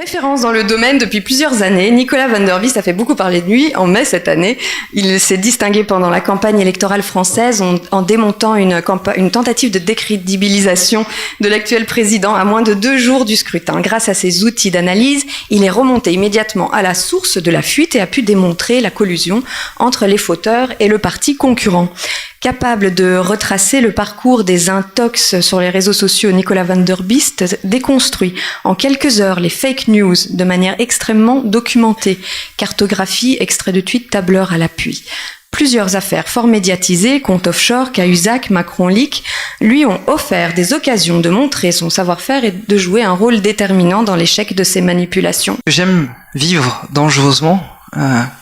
Référence dans le domaine depuis plusieurs années, Nicolas van der Vis a fait beaucoup parler de lui. En mai cette année, il s'est distingué pendant la campagne électorale française en démontant une tentative de décrédibilisation de l'actuel président à moins de 2 jours du scrutin. Grâce à ses outils d'analyse, il est remonté immédiatement à la source de la fuite et a pu démontrer la collusion entre les fauteurs et le parti concurrent. Capable de retracer le parcours des intox sur les réseaux sociaux, Nicolas van der Vis déconstruit en quelques heures les fake news de manière extrêmement documentée. Cartographie, extrait de tweet, tableur à l'appui. Plusieurs affaires fort médiatisées, compte offshore, Cahuzac, Macron Leak, lui ont offert des occasions de montrer son savoir-faire et de jouer un rôle déterminant dans l'échec de ces manipulations. J'aime vivre dangereusement,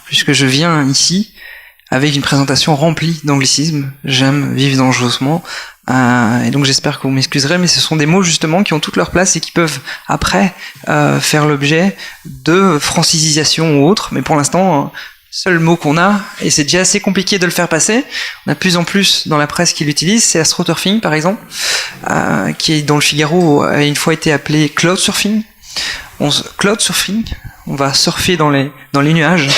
puisque je viens ici avec une présentation remplie d'anglicismes. J'aime vivre dangereusement. Et donc j'espère que vous m'excuserez, mais ce sont des mots justement qui ont toute leur place et qui peuvent après faire l'objet de francisation ou autre. Mais pour l'instant, seul mot qu'on a, et c'est déjà assez compliqué de le faire passer, on a de plus en plus dans la presse qui l'utilise, c'est astroturfing par exemple, qui dans le Figaro a une fois été appelé cloud surfing. Cloud surfing, on va surfer dans les nuages.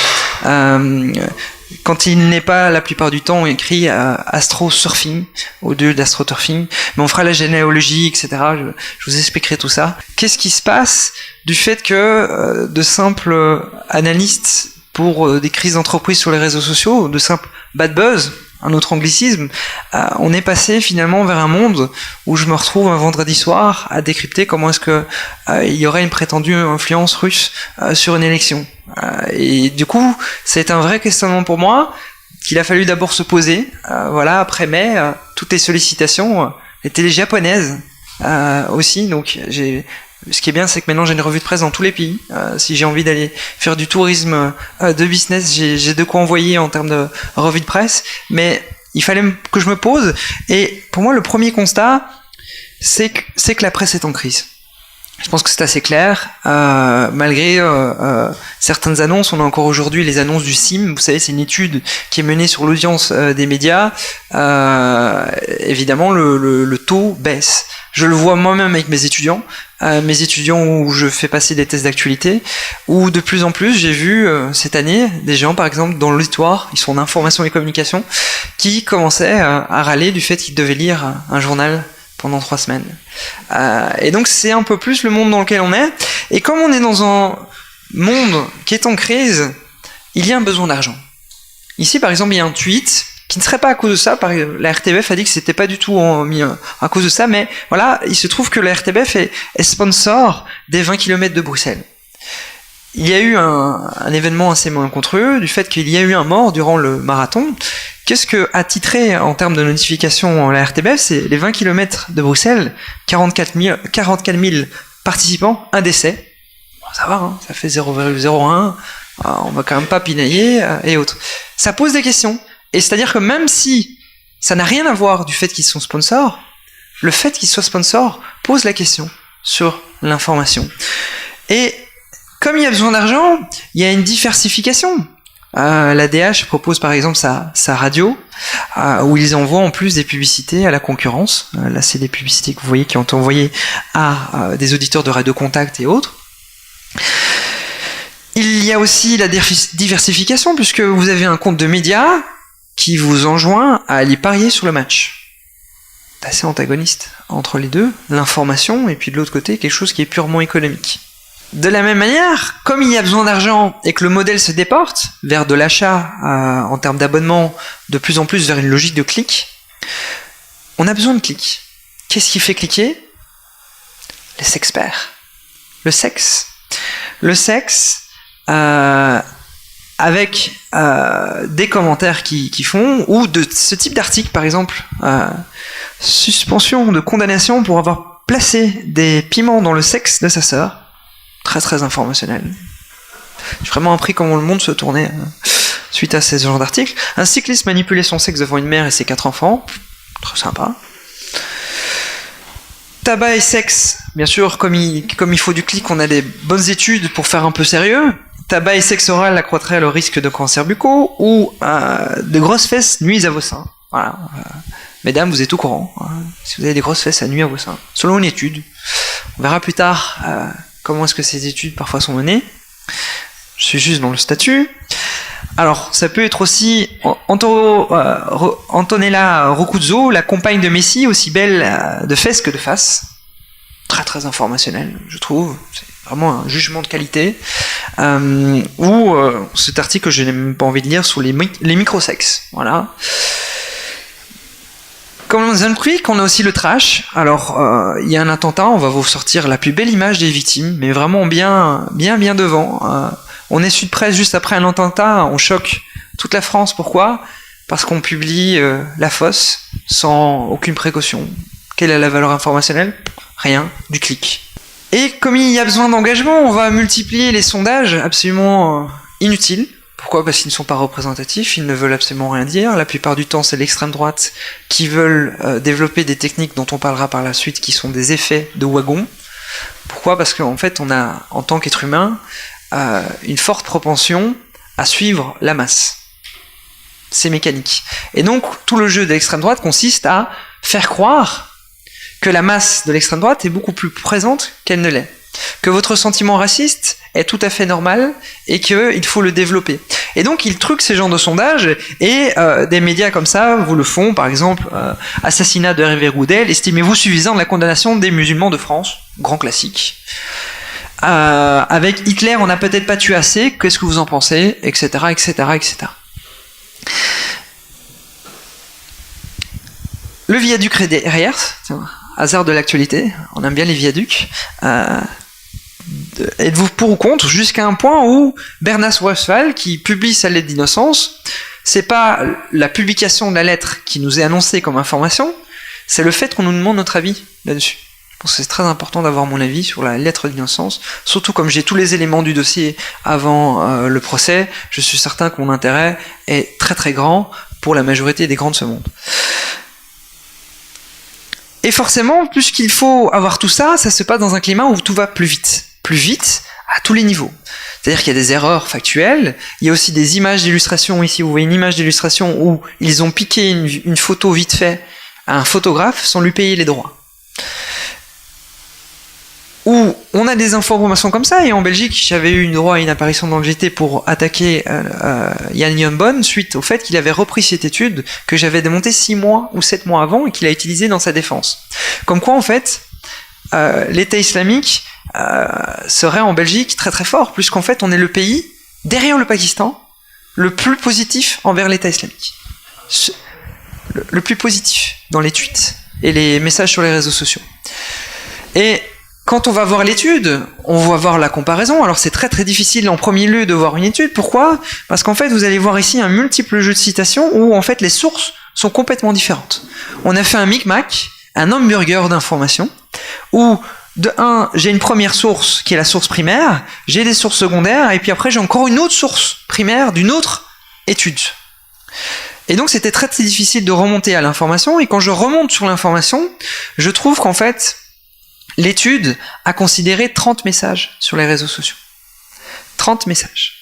Quand il n'est pas la plupart du temps écrit astro-surfing au lieu d'astroturfing, mais on fera la généalogie, etc. Je vous expliquerai tout ça. Qu'est-ce qui se passe du fait que de simples analystes pour des crises d'entreprise sur les réseaux sociaux, de simples bad buzz, un autre anglicisme, on est passé finalement vers un monde où je me retrouve un vendredi soir à décrypter comment est-ce que il y aurait une prétendue influence russe sur une élection. Et du coup, c'est un vrai questionnement pour moi qu'il a fallu d'abord se poser. Voilà, après mai, toutes les sollicitations étaient les japonaises aussi. Donc, ce qui est bien, c'est que maintenant j'ai une revue de presse dans tous les pays. Si j'ai envie d'aller faire du tourisme de business, j'ai de quoi envoyer en termes de revue de presse. Mais il fallait que je me pose. Et pour moi, le premier constat, c'est que la presse est en crise. Je pense que c'est assez clair. Malgré certaines annonces, on a encore aujourd'hui les annonces du CIM. Vous savez, c'est une étude qui est menée sur l'audience des médias. Évidemment, le taux baisse. Je le vois moi-même avec mes étudiants où je fais passer des tests d'actualité, où de plus en plus, j'ai vu cette année des gens, par exemple, dans l'auditoire, ils sont en information et communication, qui commençaient à râler du fait qu'ils devaient lire un journal pendant 3 semaines. Et donc c'est un peu plus le monde dans lequel on est. Et comme on est dans un monde qui est en crise, il y a un besoin d'argent. Ici, par exemple, il y a un tweet qui ne serait pas à cause de ça. La RTBF a dit que c'était pas du tout mis à cause de ça, mais voilà, il se trouve que la RTBF est sponsor des 20 km de Bruxelles. Il y a eu un événement assez malencontreux du fait qu'il y a eu un mort durant le marathon. Qu'est-ce que a titré en termes de notification la RTBF? C'est les 20 km de Bruxelles, 44 000 participants, un décès. Bon, ça va, hein, ça fait 0,01, on va quand même pas pinailler et autres. Ça pose des questions. Et c'est-à-dire que même si ça n'a rien à voir du fait qu'ils sont sponsors, le fait qu'ils soient sponsors pose la question sur l'information. Et comme il y a besoin d'argent, il y a une diversification. La DH propose par exemple sa radio, où ils envoient en plus des publicités à la concurrence. Là, c'est des publicités que vous voyez qui ont été envoyées à des auditeurs de Radio Contact et autres. Il y a aussi la diversification, puisque vous avez un compte de médias qui vous enjoint à aller parier sur le match. C'est assez antagoniste entre les deux, l'information, et puis de l'autre côté, quelque chose qui est purement économique. De la même manière, comme il y a besoin d'argent et que le modèle se déporte vers de l'achat en termes d'abonnement, de plus en plus vers une logique de clic, on a besoin de clics. Qu'est-ce qui fait cliquer? Les sexperts. Le sexe. Le sexe, avec des commentaires qui font, ou de ce type d'article, par exemple, suspension de condamnation pour avoir placé des piments dans le sexe de sa sœur. Très très informationnel. J'ai vraiment appris comment le monde se tournait suite à ce genre d'articles. Un cycliste manipulait son sexe devant une mère et ses 4 enfants. Très sympa. Tabac et sexe, bien sûr, comme il faut du clic, on a des bonnes études pour faire un peu sérieux. Tabac et sexe oral accroîtraient le risque de cancer buccaux, ou de grosses fesses nuisent à vos seins. Voilà. Mesdames, vous êtes au courant. Si vous avez des grosses fesses, ça nuit à vos seins. Selon une étude. On verra plus tard comment est-ce que ces études parfois sont menées. Je suis juste dans le statut. Alors, ça peut être aussi Antonella Roccuzzo, la compagne de Messi, aussi belle de fesses que de face. Très très informationnel, je trouve. C'est vraiment un jugement de qualité. Ou cet article que je n'ai même pas envie de lire sur les microsexes. Voilà. Comme dans un quick, on a aussi le trash. Alors, il y a un attentat, on va vous sortir la plus belle image des victimes, mais vraiment bien devant. On est Sud Presse juste après un attentat, on choque toute la France. Pourquoi ? Parce qu'on publie la fausse sans aucune précaution. Quelle est la valeur informationnelle ? Rien, du clic. Et comme il y a besoin d'engagement, on va multiplier les sondages absolument inutiles. Pourquoi ? Parce qu'ils ne sont pas représentatifs, ils ne veulent absolument rien dire. La plupart du temps, c'est l'extrême droite qui veulent développer des techniques dont on parlera par la suite, qui sont des effets de wagon. Pourquoi ? Parce qu'en fait, on a, en tant qu'être humain, une forte propension à suivre la masse. C'est mécanique. Et donc, tout le jeu de l'extrême droite consiste à faire croire que la masse de l'extrême droite est beaucoup plus présente qu'elle ne l'est. Que votre sentiment raciste est tout à fait normal et qu'il faut le développer. Et donc, ils truquent ces genres de sondages et des médias comme ça vous le font. Par exemple, assassinat de Hervé Roudel, estimez-vous suffisant de la condamnation des musulmans de France ? Grand classique. Avec Hitler, on n'a peut-être pas tué assez, qu'est-ce que vous en pensez ? Etc., etc., etc. Le viaduc derrière, hasard de l'actualité, on aime bien les viaducs. Êtes-vous pour ou contre ? Jusqu'à un point où Bernas Westphal, qui publie sa lettre d'innocence, c'est pas la publication de la lettre qui nous est annoncée comme information, c'est le fait qu'on nous demande notre avis là-dessus. Je pense que c'est très important d'avoir mon avis sur la lettre d'innocence, surtout comme j'ai tous les éléments du dossier avant le procès, je suis certain que mon intérêt est très très grand pour la majorité des grands de ce monde. Et forcément, plus qu'il faut avoir tout ça, ça se passe dans un climat où tout va plus vite à tous les niveaux. C'est-à-dire qu'il y a des erreurs factuelles, il y a aussi des images d'illustration, ici vous voyez une image d'illustration où ils ont piqué une photo vite fait à un photographe sans lui payer les droits. Où on a des informations comme ça, et en Belgique, j'avais eu droit à une apparition dans le JT pour attaquer Yann Youngbon suite au fait qu'il avait repris cette étude que j'avais démontée 6 mois ou 7 mois avant et qu'il a utilisée dans sa défense. Comme quoi, en fait, l'État islamique serait en Belgique très très fort, puisqu'en fait, on est le pays, derrière le Pakistan, le plus positif envers l'État islamique. Le plus positif dans les tweets et les messages sur les réseaux sociaux. Et quand on va voir l'étude, on va voir la comparaison. Alors c'est très très difficile en premier lieu de voir une étude. Pourquoi ? Parce qu'en fait, vous allez voir ici un multiple jeu de citations où en fait les sources sont complètement différentes. On a fait un micmac, un hamburger d'informations, où de un, j'ai une première source qui est la source primaire, j'ai des sources secondaires, et puis après j'ai encore une autre source primaire d'une autre étude. Et donc c'était très très difficile de remonter à l'information, et quand je remonte sur l'information, je trouve qu'en fait, l'étude a considéré 30 messages sur les réseaux sociaux. 30 messages.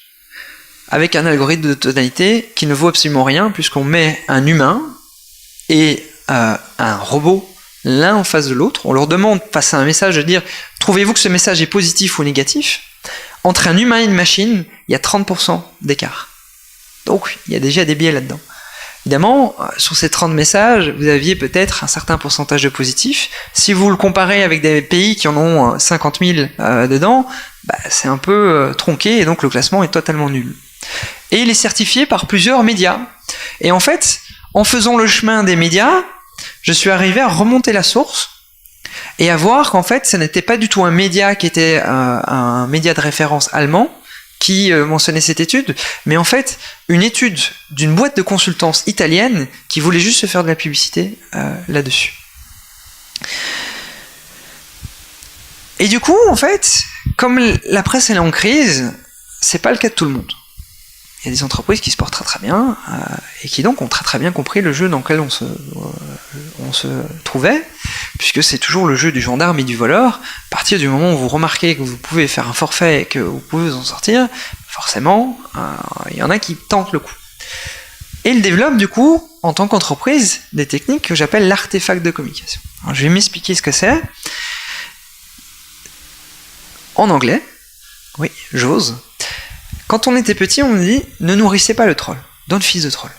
Avec un algorithme de tonalité qui ne vaut absolument rien, puisqu'on met un humain et un robot l'un en face de l'autre. On leur demande, face à un message, de dire « Trouvez-vous que ce message est positif ou négatif ?» Entre un humain et une machine, il y a 30% d'écart. Donc, il y a déjà des biais là-dedans. Évidemment, sur ces 30 messages, vous aviez peut-être un certain pourcentage de positifs. Si vous le comparez avec des pays qui en ont 50 000 dedans, c'est un peu tronqué et donc le classement est totalement nul. Et il est certifié par plusieurs médias. Et en fait, en faisant le chemin des médias, je suis arrivé à remonter la source et à voir qu'en fait, ce n'était pas du tout un média qui était un média de référence allemand, qui mentionnait cette étude, mais en fait, une étude d'une boîte de consultance italienne qui voulait juste se faire de la publicité là-dessus. Et du coup, en fait, comme la presse elle est en crise, c'est pas le cas de tout le monde. Il y a des entreprises qui se portent très très bien et qui donc ont très très bien compris le jeu dans lequel on se trouvait, puisque c'est toujours le jeu du gendarme et du voleur. À partir du moment où vous remarquez que vous pouvez faire un forfait et que vous pouvez vous en sortir, forcément, il y en a qui tentent le coup. Et ils développent du coup, en tant qu'entreprise, des techniques que j'appelle l'artefact de communication. Alors, je vais m'expliquer ce que c'est. en anglais. Oui, j'ose. Quand on était petit, on dit « ne nourrissez pas le troll, don't feed the troll ».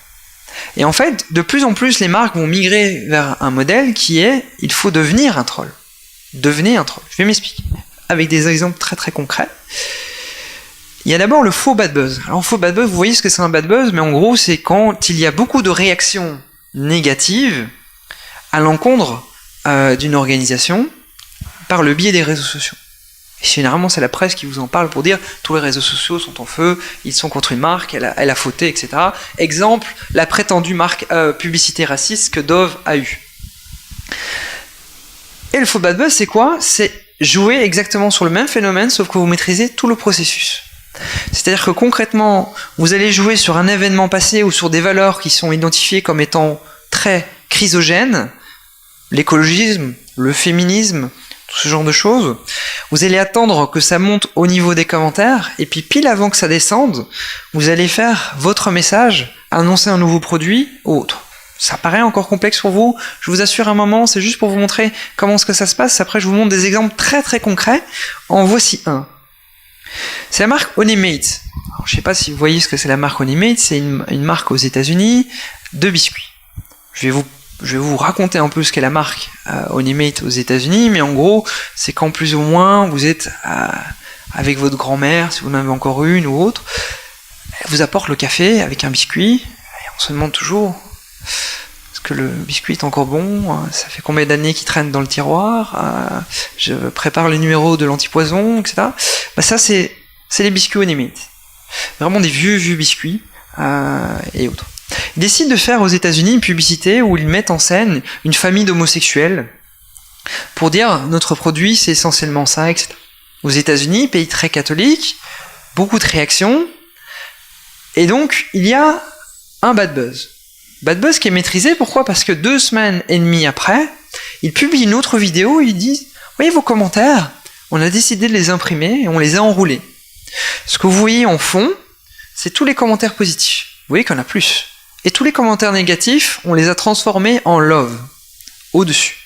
Et en fait, de plus en plus, les marques vont migrer vers un modèle qui est « il faut devenir un troll ». Devenez un troll. Je vais m'expliquer avec des exemples très très concrets. Il y a d'abord le faux bad buzz. Alors, faux bad buzz, vous voyez ce que c'est un bad buzz, mais en gros, c'est quand il y a beaucoup de réactions négatives à l'encontre d'une organisation par le biais des réseaux sociaux. Et généralement, c'est la presse qui vous en parle pour dire tous les réseaux sociaux sont en feu, ils sont contre une marque, elle a fauté, etc. Exemple, la prétendue marque publicité raciste que Dove a eue. Et le faux bad buzz, c'est quoi? C'est jouer exactement sur le même phénomène, sauf que vous maîtrisez tout le processus. C'est-à-dire que concrètement, vous allez jouer sur un événement passé ou sur des valeurs qui sont identifiées comme étant très chrysogènes, l'écologisme, le féminisme, tout ce genre de choses. Vous allez attendre que ça monte au niveau des commentaires, et puis pile avant que ça descende, vous allez faire votre message, annoncer un nouveau produit ou autre. Ça paraît encore complexe pour vous, je vous assure un moment, c'est juste pour vous montrer comment est-ce que ça se passe. Après je vous montre des exemples très très concrets. En voici un. C'est la marque Honey-Mate. Alors, je ne sais pas si vous voyez ce que c'est la marque Honey-Mate, c'est une marque aux États-Unis de biscuits. Je vais vous raconter un peu ce qu'est la marque Honey-Mate aux États-Unis, mais en gros, c'est quand plus ou moins vous êtes avec votre grand-mère, si vous en avez encore une ou autre, elle vous apporte le café avec un biscuit, et on se demande toujours est-ce que le biscuit est encore bon, ça fait combien d'années qu'il traîne dans le tiroir, je prépare le numéro de l'antipoison, etc. Bah ça, c'est les biscuits Honey-Mate. Vraiment des vieux biscuits et autres. Ils décident de faire aux États-Unis une publicité où ils mettent en scène une famille d'homosexuels pour dire notre produit c'est essentiellement ça, etc. Aux États-Unis, pays très catholique, beaucoup de réactions, et donc il y a un bad buzz. Bad buzz qui est maîtrisé, pourquoi? Parce que 2 semaines et demie après, ils publient une autre vidéo, ils disent voyez vos commentaires, on a décidé de les imprimer et on les a enroulés. Ce que vous voyez en fond, c'est tous les commentaires positifs. Vous voyez qu'il y en a plus. Et tous les commentaires négatifs, on les a transformés en love, au-dessus.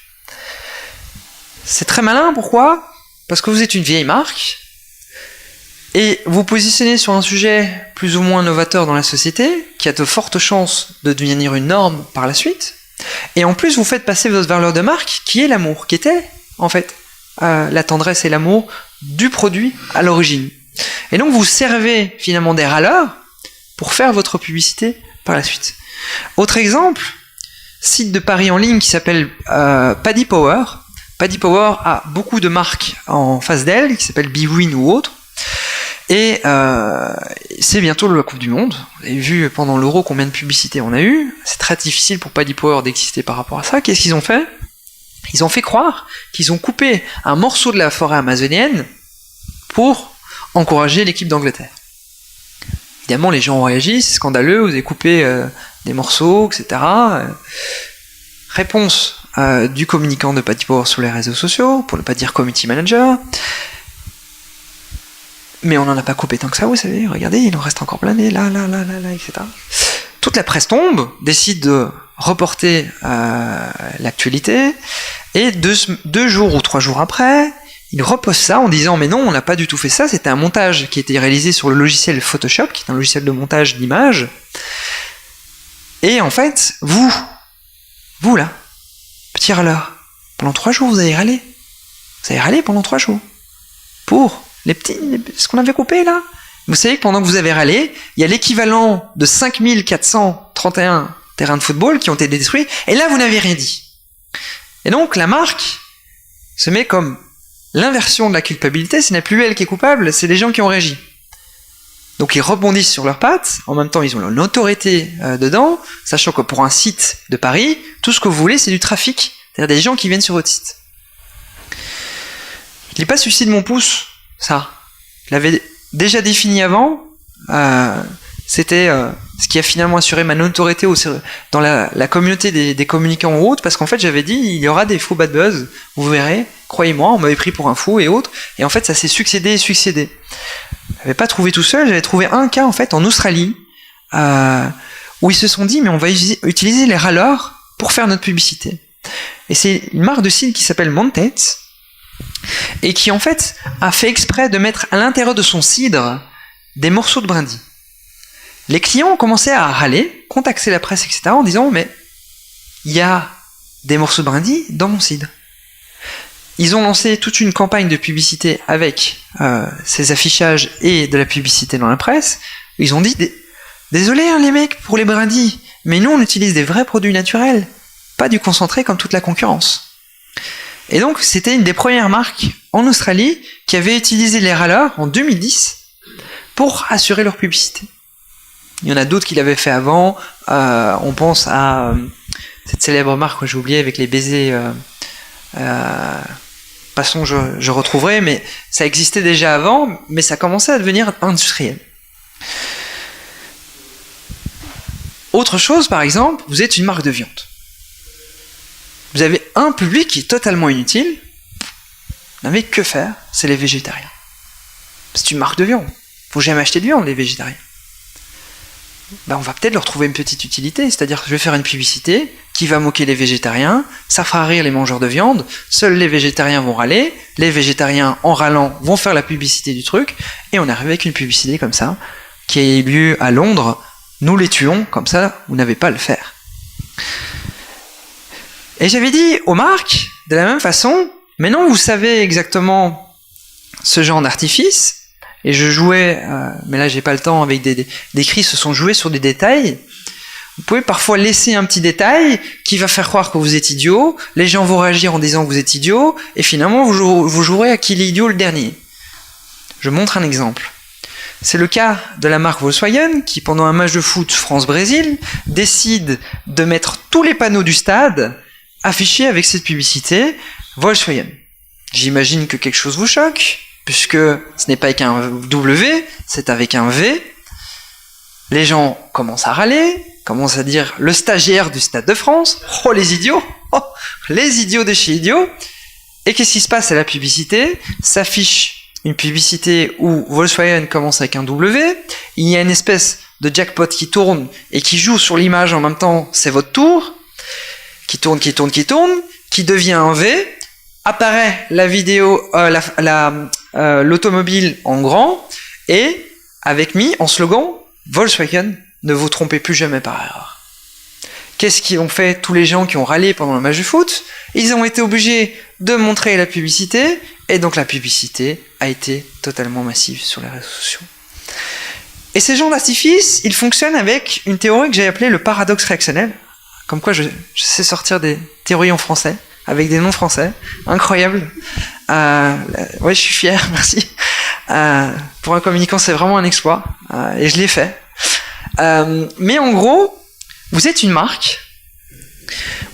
C'est très malin, pourquoi? Parce que vous êtes une vieille marque, et vous positionnez sur un sujet plus ou moins novateur dans la société, qui a de fortes chances de devenir une norme par la suite, et en plus vous faites passer votre valeur de marque, qui est l'amour, qui était, en fait, la tendresse et l'amour du produit à l'origine. Et donc vous servez finalement des râleurs pour faire votre publicité par la suite. Autre exemple, site de paris en ligne qui s'appelle Paddy Power. Paddy Power a beaucoup de marques en face d'elle, qui s'appellent bwin ou autres. Et c'est bientôt la Coupe du Monde. Vous avez vu pendant l'Euro combien de publicités on a eu. C'est très difficile pour Paddy Power d'exister par rapport à ça. Qu'est-ce qu'ils ont fait? Ils ont fait croire qu'ils ont coupé un morceau de la forêt amazonienne pour encourager l'équipe d'Angleterre. Évidemment, les gens ont réagi, c'est scandaleux, vous avez coupé des morceaux, etc. Réponse du communicant de Paddy Power sur les réseaux sociaux, pour ne pas dire community manager. Mais on n'en a pas coupé tant que ça, vous savez, regardez, il en reste encore plein, là, etc. Toute la presse tombe, décide de reporter l'actualité, et 2 jours ou 3 jours après, il reposte ça en disant mais non, on n'a pas du tout fait ça, c'était un montage qui était réalisé sur le logiciel Photoshop, qui est un logiciel de montage d'images. Et en fait, vous là, petit râleur, pendant 3 jours vous avez râlé. Vous avez râlé pendant 3 jours. Pour ce qu'on avait coupé là. Vous savez que pendant que vous avez râlé, il y a l'équivalent de 5431 terrains de football qui ont été détruits, et là vous n'avez rien dit. Et donc la marque se met comme l'inversion de la culpabilité, ce n'est plus elle qui est coupable, c'est les gens qui ont réagi. Donc ils rebondissent sur leurs pattes, en même temps ils ont une autorité dedans, sachant que pour un site de Paris, tout ce que vous voulez c'est du trafic, c'est-à-dire des gens qui viennent sur votre site. Il n'est pas suicide mon pouce, ça. Je l'avais déjà défini avant, c'était ce qui a finalement assuré ma notoriété dans la communauté des communicants ou autres, parce qu'en fait j'avais dit il y aura des faux bad buzz, vous verrez, croyez-moi, on m'avait pris pour un fou et autres, et en fait ça s'est succédé. Je n'avais pas trouvé tout seul, j'avais trouvé un cas en fait en Australie, où ils se sont dit mais on va utiliser les râleurs pour faire notre publicité. Et c'est une marque de site qui s'appelle Montet, et qui en fait a fait exprès de mettre à l'intérieur de son cidre des morceaux de brindilles. Les clients ont commencé à râler, contacter la presse, etc. en disant « mais il y a des morceaux de brindilles dans mon cidre ». Ils ont lancé toute une campagne de publicité avec ces affichages et de la publicité dans la presse. Ils ont dit « désolé hein, les mecs pour les brindilles, mais nous on utilise des vrais produits naturels, pas du concentré comme toute la concurrence ». Et donc c'était une des premières marques en Australie qui avait utilisé les râleurs en 2010 pour assurer leur publicité. Il y en a d'autres qui l'avaient fait avant. On pense à cette célèbre marque que j'ai oubliée avec les baisers. Passons, je retrouverai, mais ça existait déjà avant, mais ça commençait à devenir industriel. Autre chose, par exemple, vous êtes une marque de viande. Vous avez un public qui est totalement inutile. Vous n'avez que faire, c'est les végétariens. C'est une marque de viande. Faut jamais acheter de viande, les végétariens. Ben, on va peut-être leur trouver une petite utilité, c'est-à-dire que je vais faire une publicité qui va moquer les végétariens, ça fera rire les mangeurs de viande, seuls les végétariens vont râler, les végétariens en râlant vont faire la publicité du truc, et on arrive avec une publicité comme ça, qui a eu lieu à Londres, nous les tuons, comme ça, vous n'avez pas à le faire. Et j'avais dit aux marques, de la même façon, mais non, vous savez exactement ce genre d'artifice, et je jouais, mais là j'ai pas le temps, avec des cris se sont joués sur des détails. Vous pouvez parfois laisser un petit détail qui va faire croire que vous êtes idiot, les gens vont réagir en disant que vous êtes idiot, et finalement vous jouerez à qui l'idiot le dernier. Je montre un exemple. C'est le cas de la marque Volkswagen qui, pendant un match de foot France-Brésil, décide de mettre tous les panneaux du stade affichés avec cette publicité Volkswagen. J'imagine que quelque chose vous choque, puisque ce n'est pas avec un W, c'est avec un V. Les gens commencent à râler, commencent à dire le stagiaire du Stade de France, oh les idiots, oh les idiots de chez idiots. Et qu'est-ce qui se passe à la publicité? S'affiche une publicité où Volkswagen commence avec un W, il y a une espèce de jackpot qui tourne et qui joue sur l'image en même temps, c'est votre tour, qui tourne, qui devient un V, apparaît la vidéo, l'automobile en grand, et avec mis en slogan Volkswagen, ne vous trompez plus jamais par erreur. Qu'est-ce qu'ils ont fait tous les gens qui ont râlé pendant le match de foot? Ils ont été obligés de montrer la publicité, et donc la publicité a été totalement massive sur les réseaux sociaux. Et ces genres d'artifices, ils fonctionnent avec une théorie que j'ai appelée le paradoxe réactionnel. Comme quoi je sais sortir des théories en français, avec des noms français. Incroyable. Ouais, je suis fier, merci. Pour un communicant, c'est vraiment un exploit. Et je l'ai fait. Mais en gros, vous êtes une marque.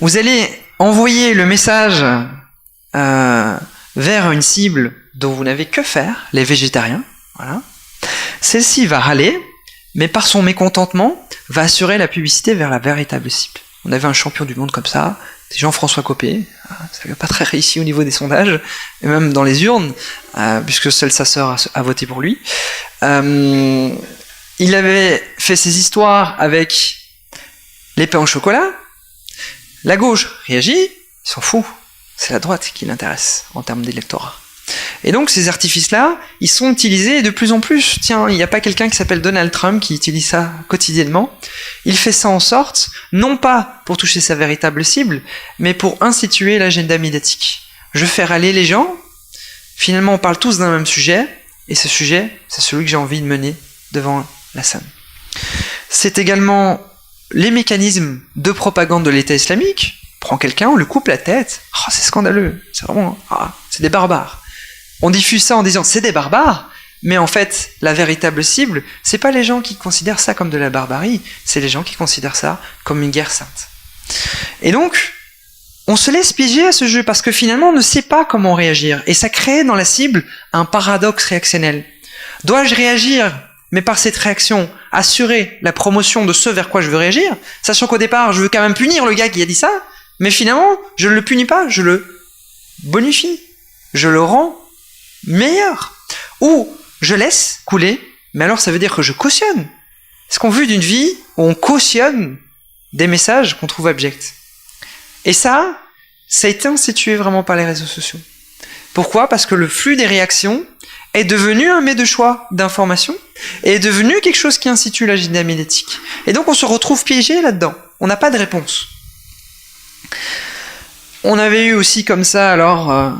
Vous allez envoyer le message vers une cible dont vous n'avez que faire, les végétariens. Voilà. Celle-ci va râler, mais par son mécontentement, va assurer la publicité vers la véritable cible. On avait un champion du monde comme ça, c'est Jean-François Copé. Ça n'a pas très réussi au niveau des sondages, et même dans les urnes, puisque seule sa sœur a voté pour lui. Il avait fait ses histoires avec les pains au chocolat. La gauche réagit, il s'en fout. C'est la droite qui l'intéresse en termes d'électorat. Et donc ces artifices-là, ils sont utilisés de plus en plus. Tiens, il n'y a pas quelqu'un qui s'appelle Donald Trump qui utilise ça quotidiennement. Il fait ça en sorte, non pas pour toucher sa véritable cible, mais pour instituer l'agenda médiatique. Je fais râler les gens, finalement on parle tous d'un même sujet, et ce sujet, c'est celui que j'ai envie de mener devant la scène. C'est également les mécanismes de propagande de l'État islamique. On prend quelqu'un, on lui coupe la tête, oh, c'est scandaleux, c'est vraiment, c'est des barbares. On diffuse ça en disant c'est des barbares, mais en fait, la véritable cible, c'est pas les gens qui considèrent ça comme de la barbarie, c'est les gens qui considèrent ça comme une guerre sainte. Et donc, on se laisse piéger à ce jeu parce que finalement, on ne sait pas comment réagir. Et ça crée dans la cible un paradoxe réactionnel. Dois-je réagir, mais par cette réaction, assurer la promotion de ce vers quoi je veux réagir, sachant qu'au départ, je veux quand même punir le gars qui a dit ça, mais finalement, je ne le punis pas, je le bonifie, je le rends meilleur. Ou je laisse couler, mais alors ça veut dire que je cautionne. Est-ce qu'on veut d'une vie où on cautionne des messages qu'on trouve abjects? Et ça a été institué vraiment par les réseaux sociaux. Pourquoi? Parce que le flux des réactions est devenu un mets de choix d'information et est devenu quelque chose qui institue la dynamique éthique. Et donc on se retrouve piégé là-dedans. On n'a pas de réponse. On avait eu aussi comme ça alors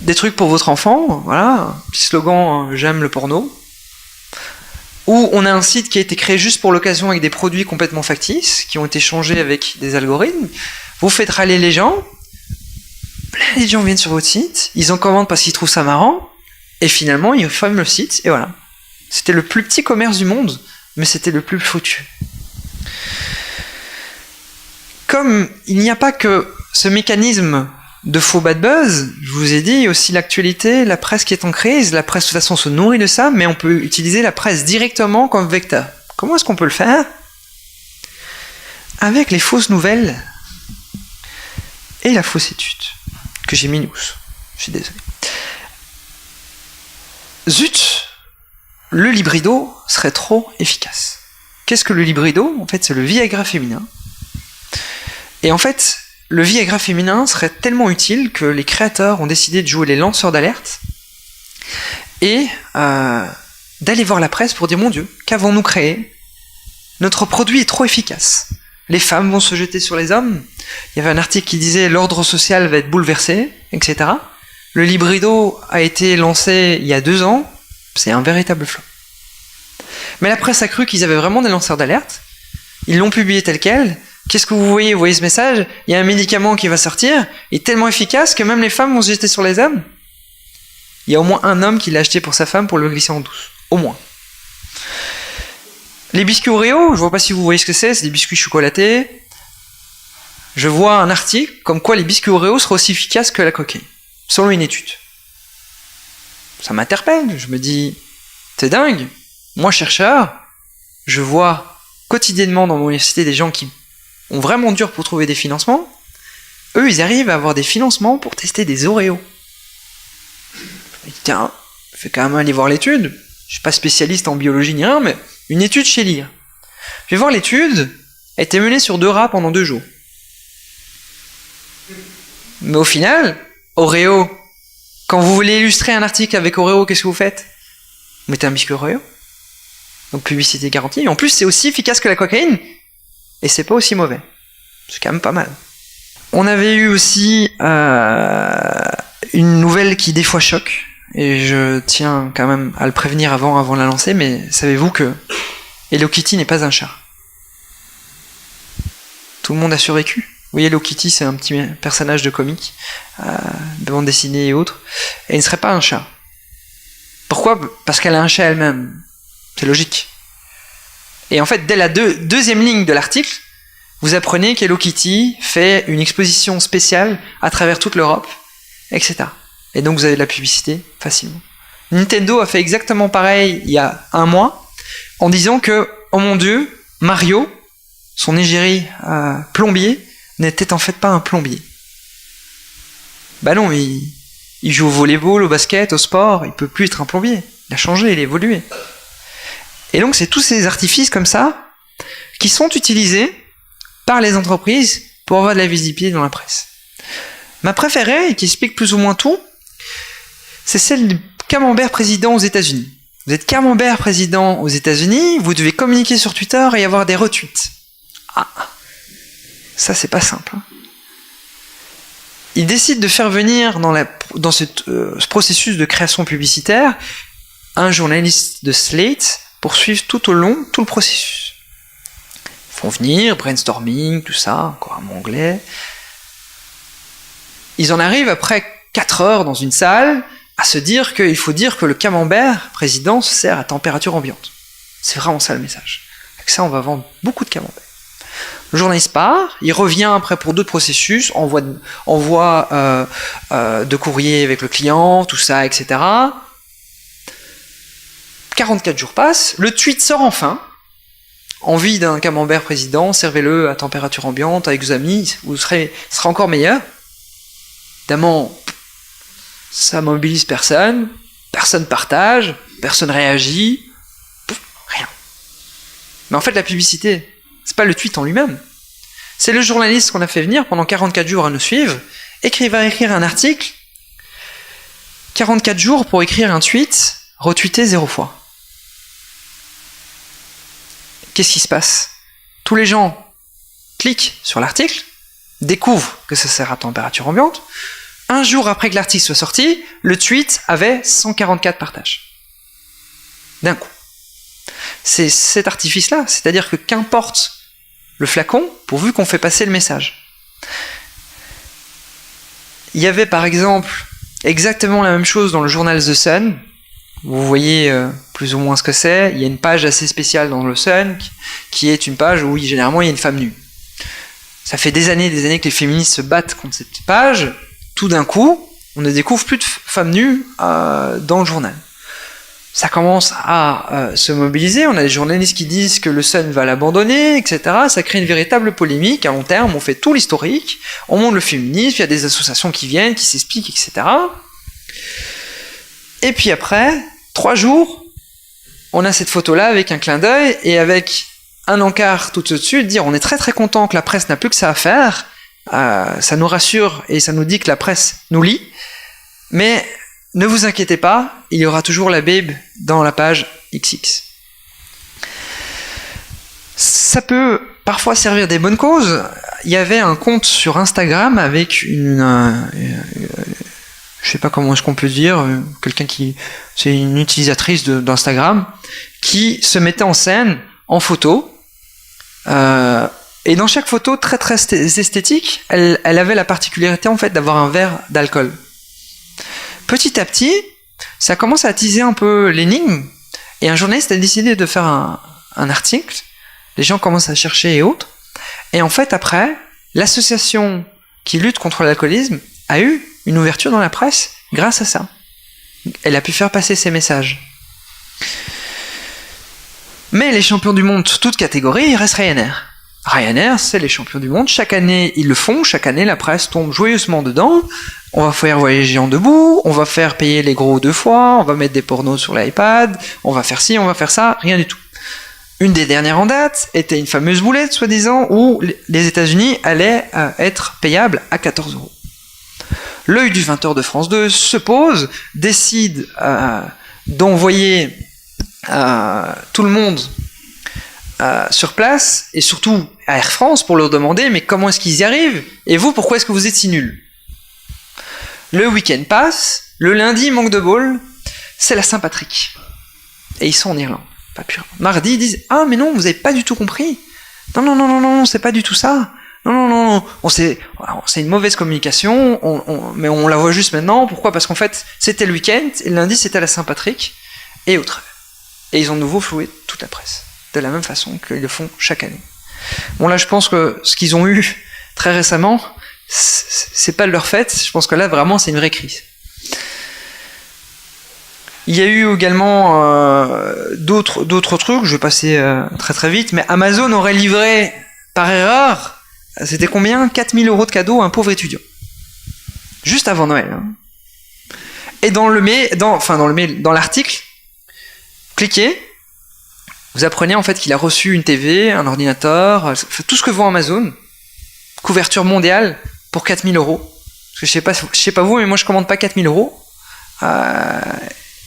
des trucs pour votre enfant, voilà, un petit slogan j'aime le porno. Où on a un site qui a été créé juste pour l'occasion avec des produits complètement factices, qui ont été changés avec des algorithmes. Vous faites râler les gens, plein de gens viennent sur votre site, ils en commandent parce qu'ils trouvent ça marrant, et finalement ils ferment le site, et voilà. C'était le plus petit commerce du monde, mais c'était le plus fructueux. Comme il n'y a pas que ce mécanisme de faux bad buzz, je vous ai dit aussi l'actualité, la presse qui est en crise, la presse de toute façon se nourrit de ça, mais on peut utiliser la presse directement comme vecteur. Comment est-ce qu'on peut le faire? Avec les fausses nouvelles et la fausse étude, que j'ai mis news. Je suis désolé. Zut, le librido serait trop efficace. Qu'est-ce que le librido? En fait, c'est le Viagra féminin. Et en fait, le Viagra féminin serait tellement utile que les créateurs ont décidé de jouer les lanceurs d'alerte et d'aller voir la presse pour dire « Mon Dieu, qu'avons-nous créé? Notre produit est trop efficace. Les femmes vont se jeter sur les hommes. » Il y avait un article qui disait « L'ordre social va être bouleversé, etc. » Le librido a été lancé il y a 2 ans. C'est un véritable flop. Mais la presse a cru qu'ils avaient vraiment des lanceurs d'alerte. Ils l'ont publié tel quel. Qu'est-ce que vous voyez? Vous voyez ce message? Il y a un médicament qui va sortir, il est tellement efficace que même les femmes vont se jeter sur les hommes. Il y a au moins un homme qui l'a acheté pour sa femme pour le glisser en douce. Au moins. Les biscuits Oreo, je ne vois pas si vous voyez ce que c'est des biscuits chocolatés. Je vois un article comme quoi les biscuits Oreo seraient aussi efficaces que la cocaïne, selon une étude. Ça m'interpelle, je me dis, c'est dingue. Moi, chercheur, je vois quotidiennement dans mon université des gens qui ont vraiment dur pour trouver des financements. Eux, ils arrivent à avoir des financements pour tester des Oreos. Je me dis, tiens, je vais quand même aller voir l'étude. Je ne suis pas spécialiste en biologie ni rien, mais une étude chez Lire. Je vais voir l'étude, elle a été menée sur 2 rats pendant 2 jours. Mais au final, Oreo, quand vous voulez illustrer un article avec Oreo, qu'est-ce que vous faites? Vous mettez un biscuit Oreo. Donc publicité garantie. En plus, c'est aussi efficace que la cocaïne. Et c'est pas aussi mauvais. C'est quand même pas mal. On avait eu aussi une nouvelle qui des fois choque. Et je tiens quand même à le prévenir avant de la lancer. Mais savez-vous que Hello Kitty n'est pas un chat? Tout le monde a survécu. Vous voyez, Hello Kitty, c'est un petit personnage de comique, de bande dessinée et autres. Et il ne serait pas un chat. Pourquoi? Parce qu'elle a un chat elle-même. C'est logique. Et en fait, dès la deuxième ligne de l'article, vous apprenez qu'Hello Kitty fait une exposition spéciale à travers toute l'Europe, etc. Et donc vous avez de la publicité facilement. Nintendo a fait exactement pareil il y a 1 mois, en disant que, oh mon Dieu, Mario, son égérie plombier, n'était en fait pas un plombier. Bah non, il joue au volleyball, au basket, au sport, il peut plus être un plombier. Il a changé, il a évolué. Et donc, c'est tous ces artifices comme ça qui sont utilisés par les entreprises pour avoir de la visibilité dans la presse. Ma préférée, et qui explique plus ou moins tout, c'est celle du camembert président aux États-Unis. Vous êtes camembert président aux États-Unis, vous devez communiquer sur Twitter et avoir des retweets. Ah, ça c'est pas simple. Ils décident de faire venir dans ce processus de création publicitaire un journaliste de Slate pour suivre tout au long tout le processus. Ils font venir, brainstorming, tout ça, encore un mot anglais. Ils en arrivent après 4 heures dans une salle à se dire qu'il faut dire que le camembert président se sert à température ambiante. C'est vraiment ça le message. Avec ça, on va vendre beaucoup de camembert. Le journaliste part, il revient après pour d'autres processus, envoi de courrier avec le client, tout ça, etc. 44 jours passent, le tweet sort enfin. Envie d'un camembert président, servez-le à température ambiante avec vos amis, ce sera encore meilleur. Évidemment, ça mobilise personne partage, personne réagit, rien. Mais en fait, la publicité, c'est pas le tweet en lui-même. C'est le journaliste qu'on a fait venir pendant 44 jours à nous suivre, et qui va écrire un article 44 jours pour écrire un tweet, retweeté 0 fois. Qu'est-ce qui se passe? Tous les gens cliquent sur l'article, découvrent que ça sert à température ambiante. Un jour après que l'article soit sorti, le tweet avait 144 partages. D'un coup. C'est cet artifice-là, c'est-à-dire que qu'importe le flacon, pourvu qu'on fait passer le message. Il y avait par exemple exactement la même chose dans le journal The Sun. Vous voyez plus ou moins ce que c'est. Il y a une page assez spéciale dans le Sun qui est une page où généralement il y a une femme nue. Ça fait des années que les féministes se battent contre cette page. Tout d'un coup, on ne découvre plus de femmes nues dans le journal. Ça commence à se mobiliser. On a des journalistes qui disent que le Sun va l'abandonner, etc. Ça crée une véritable polémique. À long terme, on fait tout l'historique. On montre le féminisme. Il y a des associations qui viennent, qui s'expliquent, etc. Et puis après, 3 jours, on a cette photo-là avec un clin d'œil et avec un encart tout au-dessus, de dire on est très très content que la presse n'a plus que ça à faire. Ça nous rassure et ça nous dit que la presse nous lit. Mais ne vous inquiétez pas, il y aura toujours la babe dans la page XX. Ça peut parfois servir des bonnes causes. Il y avait un compte sur Instagram avec je sais pas comment est-ce qu'on peut dire, c'est une utilisatrice d'Instagram qui se mettait en scène en photo. Et dans chaque photo très très esthétique, elle avait la particularité en fait d'avoir un verre d'alcool. Petit à petit, ça commence à attiser un peu l'énigme, et un journaliste a décidé de faire un article. Les gens commencent à chercher et autres. Et en fait, après, l'association qui lutte contre l'alcoolisme a eu une ouverture dans la presse grâce à ça. Elle a pu faire passer ses messages. Mais les champions du monde, toutes catégories, il reste Ryanair. Ryanair, c'est les champions du monde. Chaque année, ils le font. Chaque année, la presse tombe joyeusement dedans. On va faire voyager en debout. On va faire payer les gros 2 fois. On va mettre des pornos sur l'iPad. On va faire ci, on va faire ça. Rien du tout. Une des dernières en date était une fameuse boulette, soi-disant, où les États-Unis allaient être payables à 14 €. L'œil du 20h de France 2 se pose, décide d'envoyer tout le monde sur place, et surtout à Air France, pour leur demander mais comment est-ce qu'ils y arrivent, et vous, pourquoi est-ce que vous êtes si nuls? Le week-end passe, le lundi, manque de bol, c'est la Saint-Patrick. Et ils sont en Irlande. Pas pur. Mardi, ils disent ah mais non, vous avez pas du tout compris. Non, c'est pas du tout ça. Non. C'est une mauvaise communication, mais on la voit juste maintenant. Pourquoi? Parce qu'en fait, c'était le week-end, et le lundi, c'était la Saint-Patrick, et autre. Et ils ont de nouveau floué toute la presse, de la même façon qu'ils le font chaque année. Bon, là, je pense que ce qu'ils ont eu très récemment, c'est pas de leur fait. Je pense que là, vraiment, c'est une vraie crise. Il y a eu également d'autres trucs, je vais passer très très vite, mais Amazon aurait livré par erreur, c'était combien? 4 000 € de cadeaux à un pauvre étudiant. Juste avant Noël. Hein. Et dans l'article, cliquez, vous apprenez en fait qu'il a reçu une TV, un ordinateur, tout ce que vend Amazon, couverture mondiale pour 4 000 €. Parce que je sais pas vous, mais moi je commande pas 4 000 €.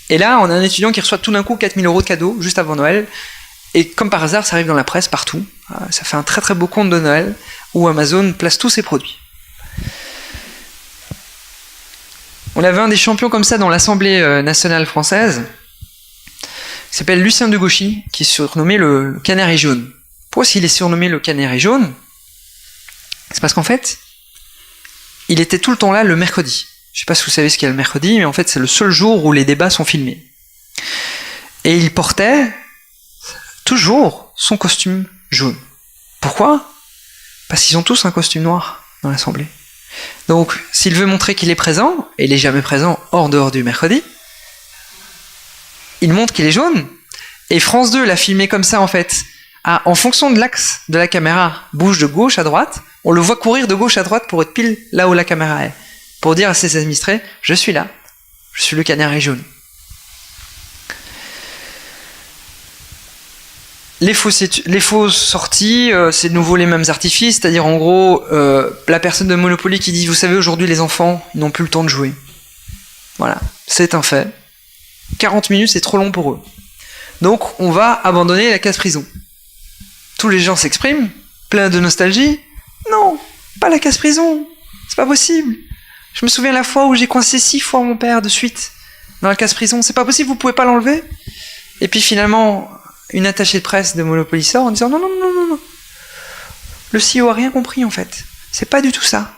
Et là, on a un étudiant qui reçoit tout d'un coup 4 000 € de cadeaux juste avant Noël. Et comme par hasard, ça arrive dans la presse partout. Ça fait un très très beau conte de Noël où Amazon place tous ses produits. On avait un des champions comme ça dans l'Assemblée nationale française, qui s'appelle Lucien de Gauchy, qui est surnommé le Canari jaune. Pourquoi s'il est surnommé le Canari jaune? C'est parce qu'en fait, il était tout le temps là le mercredi. Je ne sais pas si vous savez ce qu'est le mercredi, mais en fait, c'est le seul jour où les débats sont filmés. Et il portait toujours son costume jaune. Pourquoi? Parce qu'ils ont tous un costume noir dans l'Assemblée. Donc, s'il veut montrer qu'il est présent, et il n'est jamais présent hors dehors du mercredi, il montre qu'il est jaune. Et France 2 l'a filmé comme ça, en fait. En fonction de l'axe de la caméra, bouge de gauche à droite, on le voit courir de gauche à droite pour être pile là où la caméra est. Pour dire à ses administrés, je suis là, je suis le canari jaune. Les fausses sorties, c'est de nouveau les mêmes artifices, c'est-à-dire en gros, la personne de Monopoly qui dit, vous savez, aujourd'hui les enfants n'ont plus le temps de jouer. Voilà, c'est un fait. 40 minutes, c'est trop long pour eux. Donc, on va abandonner la casse-prison. Tous les gens s'expriment, plein de nostalgie. Non, pas la casse-prison. C'est pas possible. Je me souviens la fois où j'ai coincé 6 fois mon père de suite dans la casse-prison. C'est pas possible, vous pouvez pas l'enlever. Et puis finalement, une attachée de presse de Monopoly sort en disant non. Le CEO a rien compris en fait. C'est pas du tout ça.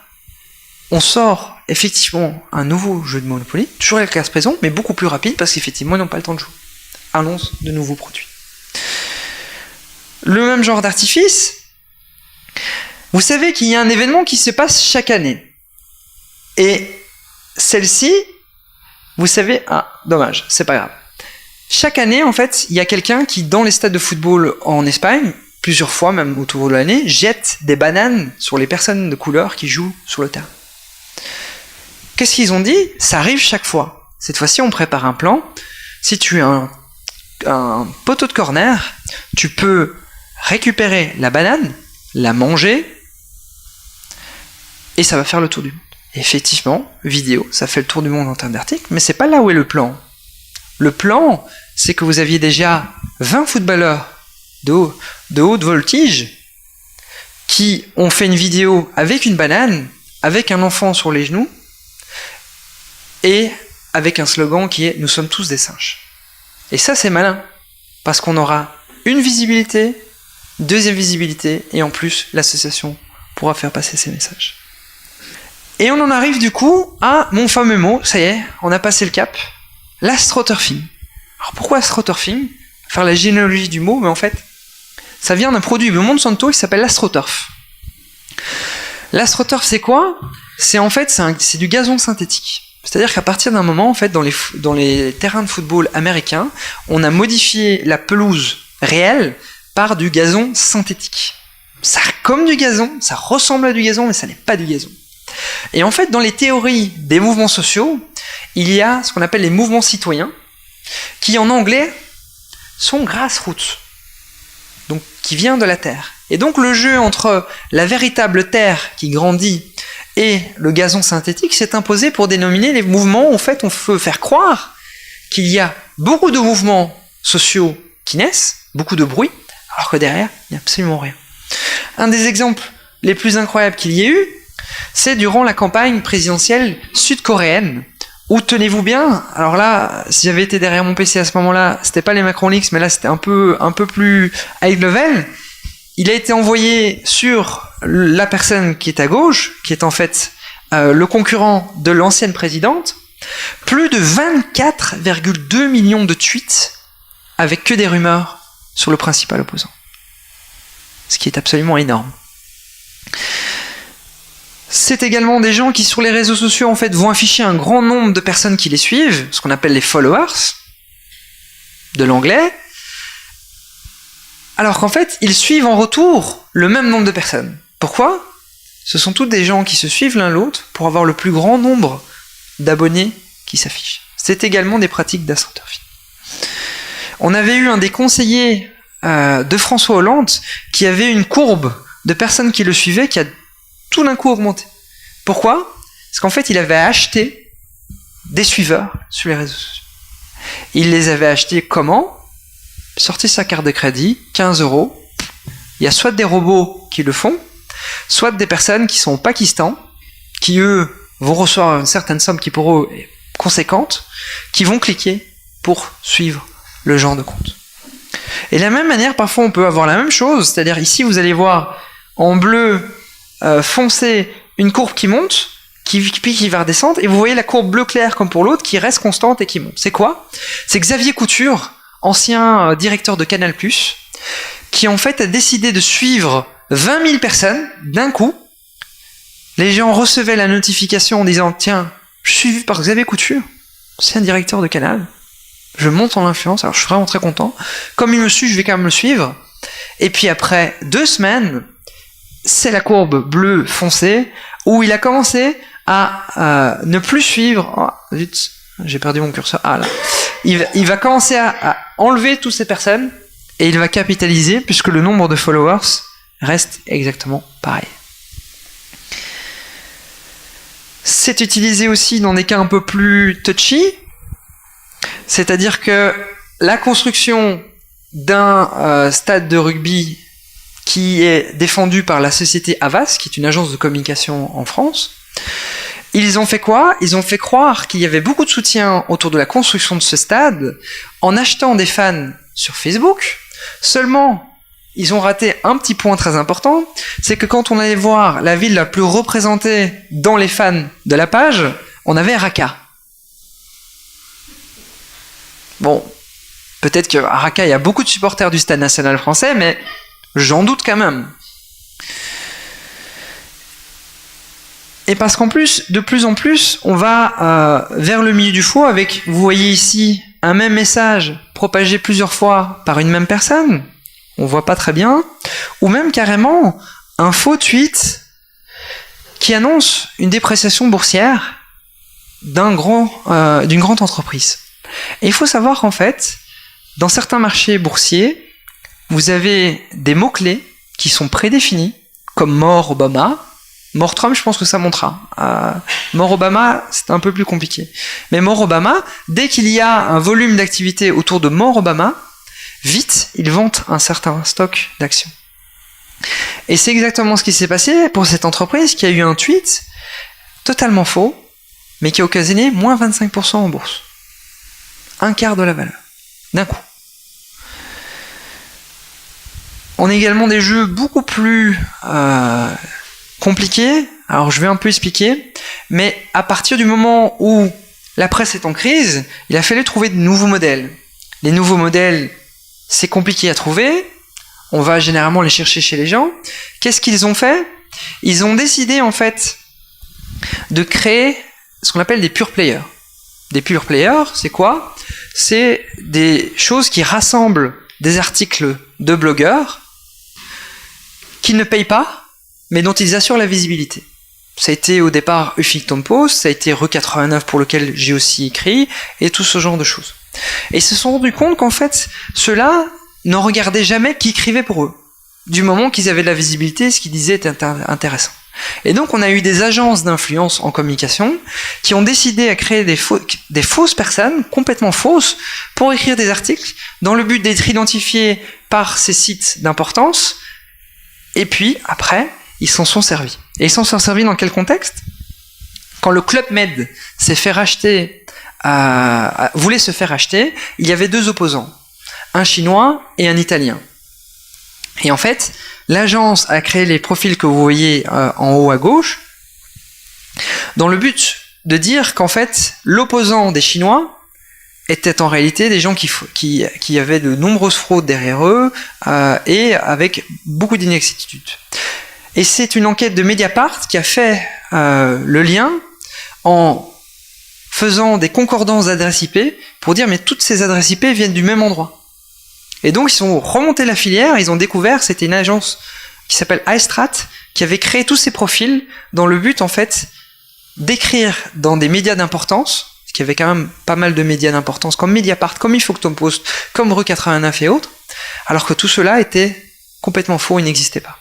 On sort effectivement un nouveau jeu de Monopoly, toujours avec la casse-prison, mais beaucoup plus rapide parce qu'effectivement ils n'ont pas le temps de jouer. Annonce de nouveaux produits. Le même genre d'artifice. Vous savez qu'il y a un événement qui se passe chaque année. Et celle-ci, vous savez, dommage, c'est pas grave. Chaque année, en fait, il y a quelqu'un qui, dans les stades de football en Espagne, plusieurs fois, même autour de l'année, jette des bananes sur les personnes de couleur qui jouent sur le terrain. Qu'est-ce qu'ils ont dit? Ça arrive chaque fois. Cette fois-ci, on prépare un plan. Si tu as un poteau de corner, tu peux récupérer la banane, la manger, et ça va faire le tour du monde. Et effectivement, vidéo, ça fait le tour du monde en termes d'articles, mais c'est pas là où est le plan. Le plan, c'est que vous aviez déjà 20 footballeurs de haute voltige qui ont fait une vidéo avec une banane, avec un enfant sur les genoux, et avec un slogan qui est « Nous sommes tous des singes ». Et ça, c'est malin, parce qu'on aura une visibilité, deuxième visibilité, et en plus, l'association pourra faire passer ses messages. Et on en arrive du coup à mon fameux mot, ça y est, on a passé le cap, l'astroturfing. Alors pourquoi astroturfing? Faire la généalogie du mot, mais en fait, ça vient d'un produit de Monsanto qui s'appelle l'astroturf. L'astroturf, c'est quoi? C'est en fait, c'est du gazon synthétique. C'est-à-dire qu'à partir d'un moment, en fait, dans les terrains de football américains, on a modifié la pelouse réelle par du gazon synthétique. Ça comme du gazon, ça ressemble à du gazon, mais ça n'est pas du gazon. Et en fait, dans les théories des mouvements sociaux, il y a ce qu'on appelle les mouvements citoyens, qui en anglais sont grassroots, donc qui vient de la terre. Et donc le jeu entre la véritable terre qui grandit et le gazon synthétique s'est imposé pour dénominer les mouvements. En fait, on peut faire croire qu'il y a beaucoup de mouvements sociaux qui naissent, beaucoup de bruit, alors que derrière, il n'y a absolument rien. Un des exemples les plus incroyables qu'il y ait eu, c'est durant la campagne présidentielle sud-coréenne, où, tenez-vous bien, alors là, si j'avais été derrière mon PC à ce moment-là, c'était pas les Macron Leaks, mais là c'était un peu plus high level. Il a été envoyé sur la personne qui est à gauche, qui est en fait le concurrent de l'ancienne présidente, plus de 24,2 millions de tweets avec que des rumeurs sur le principal opposant. Ce qui est absolument énorme. C'est également des gens qui sur les réseaux sociaux en fait vont afficher un grand nombre de personnes qui les suivent, ce qu'on appelle les followers, de l'anglais, alors qu'en fait ils suivent en retour le même nombre de personnes. Pourquoi? Ce sont tous des gens qui se suivent l'un l'autre pour avoir le plus grand nombre d'abonnés qui s'affichent. C'est également des pratiques d'astroturfing. On avait eu un des conseillers de François Hollande qui avait une courbe de personnes qui le suivaient qui a tout d'un coup augmenté. Pourquoi? Parce qu'en fait, il avait acheté des suiveurs sur les réseaux sociaux. Il les avait achetés comment? Sorti sa carte de crédit, 15 €. Il y a soit des robots qui le font, soit des personnes qui sont au Pakistan, qui eux vont recevoir une certaine somme qui pour eux est conséquente, qui vont cliquer pour suivre le genre de compte. Et de la même manière, parfois on peut avoir la même chose, c'est-à-dire ici vous allez voir en bleu foncé une courbe qui monte, qui va redescendre, et vous voyez la courbe bleu clair comme pour l'autre qui reste constante et qui monte. C'est quoi? C'est Xavier Couture, ancien directeur de Canal+, qui en fait a décidé de suivre 20 000 personnes d'un coup. Les gens recevaient la notification en disant « Tiens, je suis suivi par Xavier Couture, c'est un directeur de Canal, je monte en influence, alors je suis vraiment très content. Comme il me suit, je vais quand même le suivre. » Et puis après 2 semaines, c'est la courbe bleue foncée, où il a commencé à ne plus suivre... Oh, zut, j'ai perdu mon curseur. Ah là. Il va commencer à enlever toutes ces personnes, et il va capitaliser, puisque le nombre de followers reste exactement pareil. C'est utilisé aussi dans des cas un peu plus touchy, c'est-à-dire que la construction d'un stade de rugby qui est défendu par la société Havas, qui est une agence de communication en France, ils ont fait quoi? Ils ont fait croire qu'il y avait beaucoup de soutien autour de la construction de ce stade en achetant des fans sur Facebook. Seulement, ils ont raté un petit point très important, c'est que quand on allait voir la ville la plus représentée dans les fans de la page, on avait Raqqa. Bon, peut-être qu'à Raqqa, il y a beaucoup de supporters du Stade national français, mais j'en doute quand même. Et parce qu'en plus, de plus en plus, on va vers le milieu du faux avec, vous voyez ici, un même message propagé plusieurs fois par une même personne, on voit pas très bien, ou même carrément un faux tweet qui annonce une dépréciation boursière d'une grande entreprise. Et il faut savoir qu'en fait, dans certains marchés boursiers, vous avez des mots-clés qui sont prédéfinis, comme mort Obama. Mort Trump, je pense que ça montera. Mort Obama, c'est un peu plus compliqué. Mais mort Obama, dès qu'il y a un volume d'activité autour de mort Obama, vite, ils vendent un certain stock d'actions. Et c'est exactement ce qui s'est passé pour cette entreprise qui a eu un tweet totalement faux, mais qui a occasionné moins 25% en bourse. Un quart de la valeur. D'un coup. On a également des jeux beaucoup plus compliqués. Alors je vais un peu expliquer. Mais à partir du moment où la presse est en crise, il a fallu trouver de nouveaux modèles. Les nouveaux modèles, c'est compliqué à trouver. On va généralement les chercher chez les gens. Qu'est-ce qu'ils ont fait? Ils ont décidé en fait de créer ce qu'on appelle des pure players. Des pure players, c'est quoi? C'est des choses qui rassemblent des articles de blogueurs qui ne payent pas, mais dont ils assurent la visibilité. Ça a été au départ Huffington Post, ça a été Re89 pour lequel j'ai aussi écrit, et tout ce genre de choses. Et ils se sont rendus compte qu'en fait, ceux-là n'en regardaient jamais qui écrivait pour eux. Du moment qu'ils avaient de la visibilité, ce qu'ils disaient était intéressant. Et donc on a eu des agences d'influence en communication qui ont décidé à créer des fausses personnes, complètement fausses, pour écrire des articles, dans le but d'être identifiés par ces sites d'importance, et puis après, ils s'en sont servis. Et ils s'en sont servis dans quel contexte? Quand le Club Med s'est fait racheter, voulait se faire acheter, il y avait deux opposants, un Chinois et un Italien. Et en fait, l'agence a créé les profils que vous voyez en haut à gauche, dans le but de dire qu'en fait, l'opposant des Chinois étaient en réalité des gens qui avaient de nombreuses fraudes derrière eux et avec beaucoup d'inexactitudes. Et c'est une enquête de Mediapart qui a fait le lien en faisant des concordances d'adresses IP pour dire mais toutes ces adresses IP viennent du même endroit. Et donc ils ont remonté la filière, ils ont découvert, c'était une agence qui s'appelle iStrat qui avait créé tous ces profils dans le but en fait d'écrire dans des médias d'importance, parce qu'il y avait quand même pas mal de médias d'importance comme Mediapart, comme Huffington Post, comme Re89 et autres, alors que tout cela était complètement faux et n'existait pas.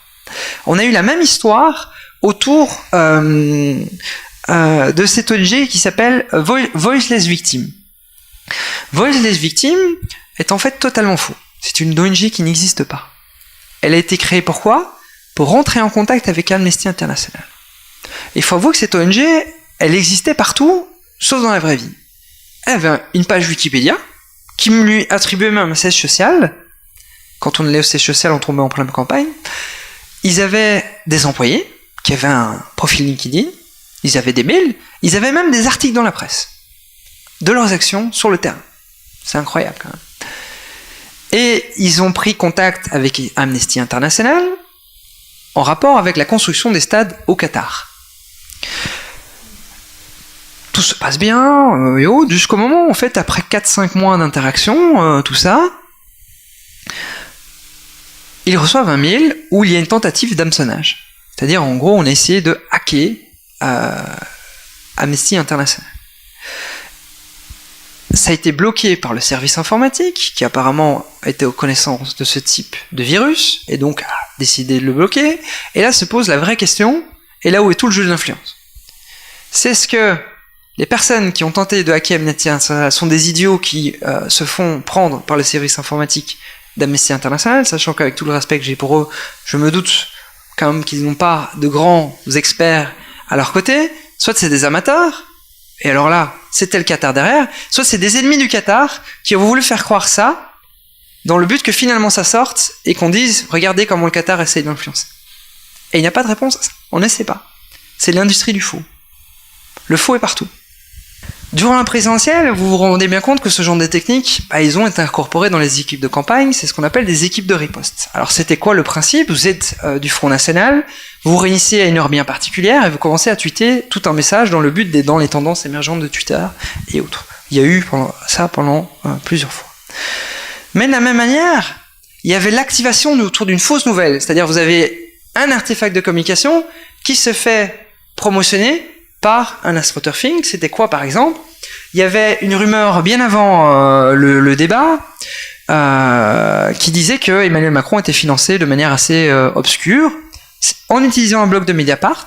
On a eu la même histoire autour de cette ONG qui s'appelle Voiceless Victim. Voiceless Victim est en fait totalement faux. C'est une ONG qui n'existe pas. Elle a été créée pourquoi? Pour rentrer en contact avec Amnesty International. Il faut avouer que cette ONG, elle existait partout, sauf dans la vraie vie. Elle avait une page Wikipédia, qui lui attribuait même un siège social. Quand on allait au siège social, on tombait en pleine campagne. Ils avaient des employés, qui avaient un profil LinkedIn, ils avaient des mails, ils avaient même des articles dans la presse, de leurs actions sur le terrain. C'est incroyable quand même. Et ils ont pris contact avec Amnesty International en rapport avec la construction des stades au Qatar. Tout se passe bien, jusqu'au moment, en fait, après 4-5 mois d'interaction, tout ça, ils reçoivent un mail où il y a une tentative d'hameçonnage. C'est-à-dire, en gros, on a essayé de hacker Amnesty International. Ça a été bloqué par le service informatique, qui apparemment était aux connaissances de ce type de virus, et donc a décidé de le bloquer. Et là se pose la vraie question, et là où est tout le jeu de l'influence. c'est ce que les personnes qui ont tenté de hacker Amnesty International sont des idiots qui se font prendre par le service informatique d'Amnesty International, sachant qu'avec tout le respect que j'ai pour eux, je me doute quand même qu'ils n'ont pas de grands experts à leur côté. Soit c'est des amateurs, et alors là, c'était le Qatar derrière, soit c'est des ennemis du Qatar qui ont voulu faire croire ça, dans le but que finalement ça sorte, et qu'on dise, regardez comment le Qatar essaye d'influencer. Et il n'y a pas de réponse à ça, on ne sait pas. C'est l'industrie du faux. Le faux est partout. Durant la présidentielle, vous vous rendez bien compte que ce genre de techniques, ils ont été incorporés dans les équipes de campagne, c'est ce qu'on appelle des équipes de riposte. Alors c'était quoi le principe? Vous êtes du Front National, vous vous réunissez à une heure bien particulière et vous commencez à tweeter tout un message dans le but d'être dans les tendances émergentes de Twitter et autres. Il y a eu ça pendant plusieurs fois. Mais de la même manière, il y avait l'activation autour d'une fausse nouvelle, c'est-à-dire vous avez un artefact de communication qui se fait promotionner par un astroturfing. C'était quoi par exemple? Il y avait une rumeur bien avant le débat qui disait que Emmanuel Macron était financé de manière assez obscure en utilisant un blog de Mediapart.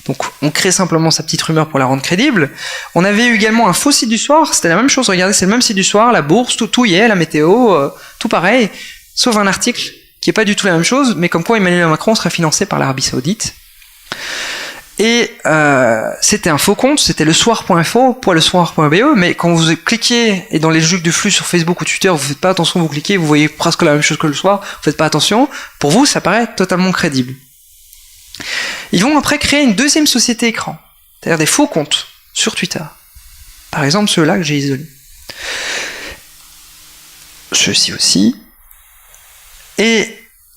Donc on crée simplement sa petite rumeur pour la rendre crédible. On avait eu également un faux site du soir, c'était la même chose, regardez, c'est le même site du soir, la bourse, tout y est, la météo, tout pareil, sauf un article qui n'est pas du tout la même chose, mais comme quoi Emmanuel Macron serait financé par l'Arabie Saoudite. Et c'était un faux compte, c'était le soir.info, pas le soir.be, mais quand vous cliquez, et dans les logiques du flux sur Facebook ou Twitter, vous faites pas attention, vous cliquez, vous voyez presque la même chose que le soir, vous faites pas attention, pour vous ça paraît totalement crédible. Ils vont après créer une deuxième société écran, c'est-à-dire des faux comptes sur Twitter. Par exemple ceux-là que j'ai isolés. Ceux-ci aussi. Et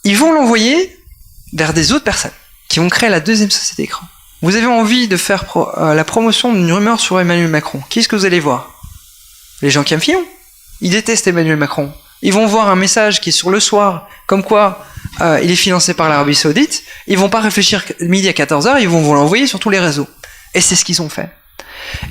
ils vont l'envoyer vers des autres personnes qui vont créer la deuxième société écran. Vous avez envie de faire la promotion d'une rumeur sur Emmanuel Macron. Qu'est-ce que vous allez voir? Les gens qui aiment Fillon. Ils détestent Emmanuel Macron. Ils vont voir un message qui est sur le soir, comme quoi il est financé par l'Arabie Saoudite. Ils vont pas réfléchir midi à 14h, ils vont vous l'envoyer sur tous les réseaux. Et c'est ce qu'ils ont fait.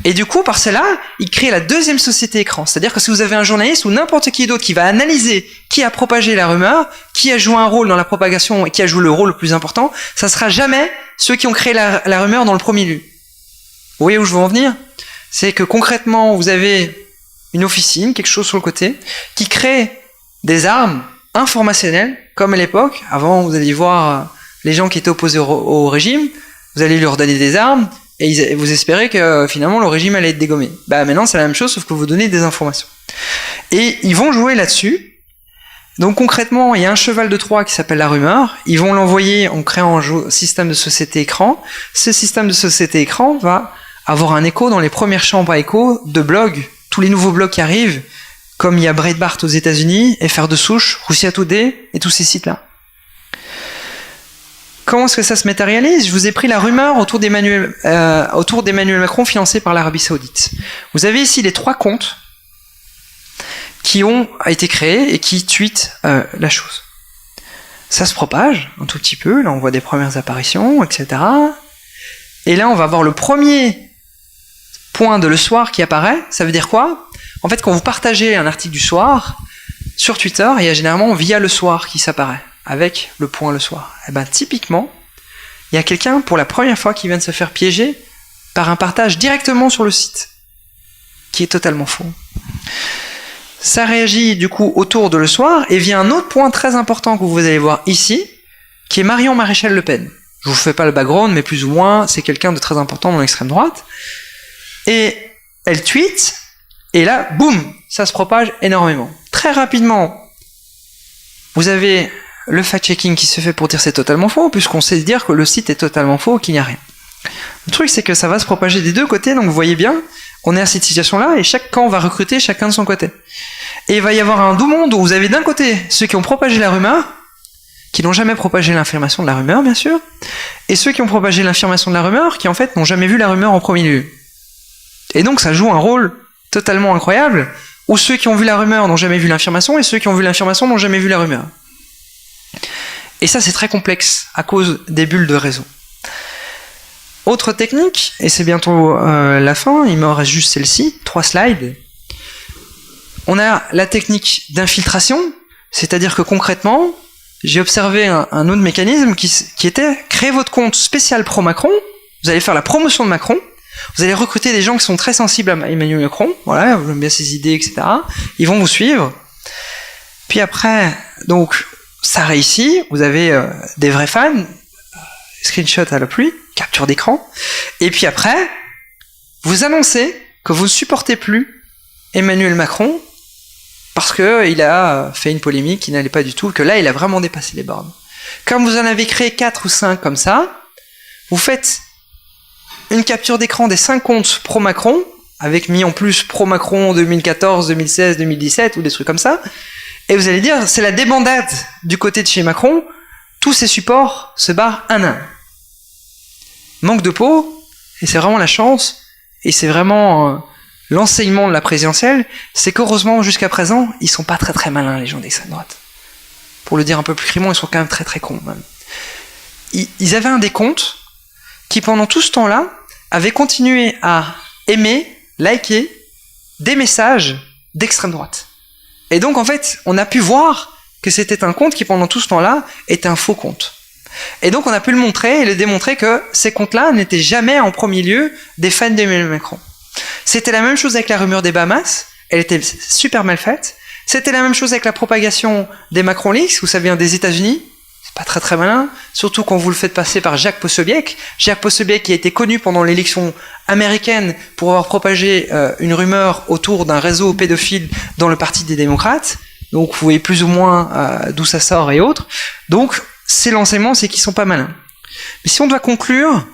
Et du coup, par cela, ils créent la deuxième société écran. C'est-à-dire que si vous avez un journaliste ou n'importe qui d'autre qui va analyser qui a propagé la rumeur, qui a joué un rôle dans la propagation et qui a joué le rôle le plus important, ça sera jamais ceux qui ont créé la rumeur dans le premier lieu. Vous voyez où je veux en venir? C'est que concrètement, vous avez une officine, quelque chose sur le côté, qui crée des armes informationnelles, comme à l'époque. Avant, vous alliez voir les gens qui étaient opposés au régime, vous allez leur donner des armes, et vous espérez que finalement le régime allait être dégommé. Maintenant c'est la même chose, sauf que vous donnez des informations. Et ils vont jouer là-dessus. Donc concrètement, il y a un cheval de Troie qui s'appelle la rumeur. Ils vont l'envoyer en créant un système de société écran. Ce système de société écran va avoir un écho dans les premières chambres à écho de blogs. Tous les nouveaux blogs qui arrivent, comme il y a Breitbart aux États-Unis, FR de Souche, Russia Today et tous ces sites-là. Comment est-ce que ça se matérialise? Je vous ai pris la rumeur autour d'Emmanuel Macron financé par l'Arabie Saoudite. Vous avez ici les 3 comptes qui ont été créés et qui tweetent la chose. Ça se propage un tout petit peu, là on voit des premières apparitions, etc. Et là on va voir le premier point de Le Soir qui apparaît. Ça veut dire quoi? En fait, quand vous partagez un article du Soir sur Twitter, il y a généralement via Le Soir qui s'apparaît, avec le point Le Soir. Et typiquement, il y a quelqu'un pour la première fois qui vient de se faire piéger par un partage directement sur le site, qui est totalement faux. Ça réagit du coup autour de Le Soir, et vient un autre point très important que vous allez voir ici, qui est Marion Maréchal Le Pen. Je vous fais pas le background, mais plus ou moins, c'est quelqu'un de très important dans l'extrême droite. Et elle tweet, et là, boum, ça se propage énormément. Très rapidement, vous avez le fact-checking qui se fait pour dire c'est totalement faux, puisqu'on sait dire que le site est totalement faux, qu'il n'y a rien. Le truc, c'est que ça va se propager des deux côtés, donc vous voyez bien, on est à cette situation-là, et chaque camp va recruter chacun de son côté. Et il va y avoir un doux monde où vous avez d'un côté ceux qui ont propagé la rumeur, qui n'ont jamais propagé l'information de la rumeur, bien sûr, et ceux qui ont propagé l'information de la rumeur, qui en fait n'ont jamais vu la rumeur en premier lieu. Et donc ça joue un rôle totalement incroyable, où ceux qui ont vu la rumeur n'ont jamais vu l'information, et ceux qui ont vu l'information n'ont jamais vu la rumeur. Et ça, c'est très complexe, à cause des bulles de réseau. Autre technique, et c'est bientôt la fin, il me reste juste celle-ci, 3 slides. On a la technique d'infiltration, c'est-à-dire que concrètement, j'ai observé un autre mécanisme qui était créer votre compte spécial pro-Macron, vous allez faire la promotion de Macron, vous allez recruter des gens qui sont très sensibles à Emmanuel Macron, voilà, vous aimez bien ses idées, etc. Ils vont vous suivre. Puis après, donc, ça réussit, vous avez des vrais fans, screenshot à la pluie, capture d'écran, et puis après, vous annoncez que vous ne supportez plus Emmanuel Macron parce qu'il a fait une polémique qui n'allait pas du tout, que là, il a vraiment dépassé les bornes. Comme vous en avez créé 4 ou 5 comme ça, vous faites une capture d'écran des 5 comptes pro-Macron, avec mis en plus pro-Macron 2014, 2016, 2017, ou des trucs comme ça, et vous allez dire, c'est la débandade du côté de chez Macron, tous ces supports se barrent un à un. Manque de peau, et c'est vraiment la chance, et c'est vraiment l'enseignement de la présidentielle, c'est qu'heureusement, jusqu'à présent, ils sont pas très très malins, les gens d'extrême droite. Pour le dire un peu plus criment, ils sont quand même très très cons, même. Ils avaient un décompte qui, pendant tout ce temps-là, avait continué à aimer, liker des messages d'extrême droite. Et donc, en fait, on a pu voir que c'était un compte qui, pendant tout ce temps-là, était un faux compte. Et donc, on a pu le montrer et le démontrer que ces comptes-là n'étaient jamais en premier lieu des fans d'Emmanuel Macron. C'était la même chose avec la rumeur des Bahamas, elle était super mal faite. C'était la même chose avec la propagation des Macron Leaks, où ça vient des États-Unis. C'est pas très très malin, surtout quand vous le faites passer par Jacques Posobiec. Jacques Posobiec qui a été connu pendant l'élection américaine pour avoir propagé une rumeur autour d'un réseau pédophile dans le Parti des démocrates. Donc vous voyez plus ou moins d'où ça sort et autres. Donc c'est l'enseignement, c'est qu'ils sont pas malins. Mais si on doit conclure,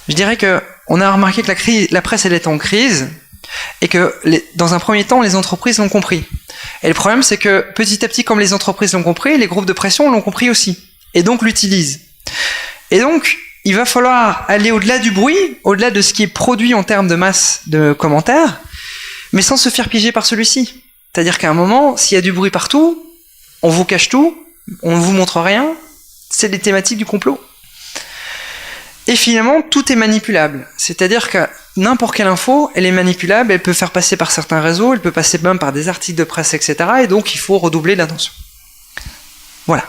je dirais que on a remarqué que la presse elle est en crise et que dans un premier temps les entreprises l'ont compris. Et le problème c'est que petit à petit, comme les entreprises l'ont compris, les groupes de pression l'ont compris aussi et donc l'utilisent. Et donc il va falloir aller au-delà du bruit, au-delà de ce qui est produit en termes de masse de commentaires, mais sans se faire piéger par celui-ci. C'est-à-dire qu'à un moment, s'il y a du bruit partout, on vous cache tout, on ne vous montre rien, c'est les thématiques du complot. Et finalement, tout est manipulable. C'est-à-dire que n'importe quelle info, elle est manipulable, elle peut faire passer par certains réseaux, elle peut passer même par des articles de presse, etc. Et donc, il faut redoubler l'attention. Voilà.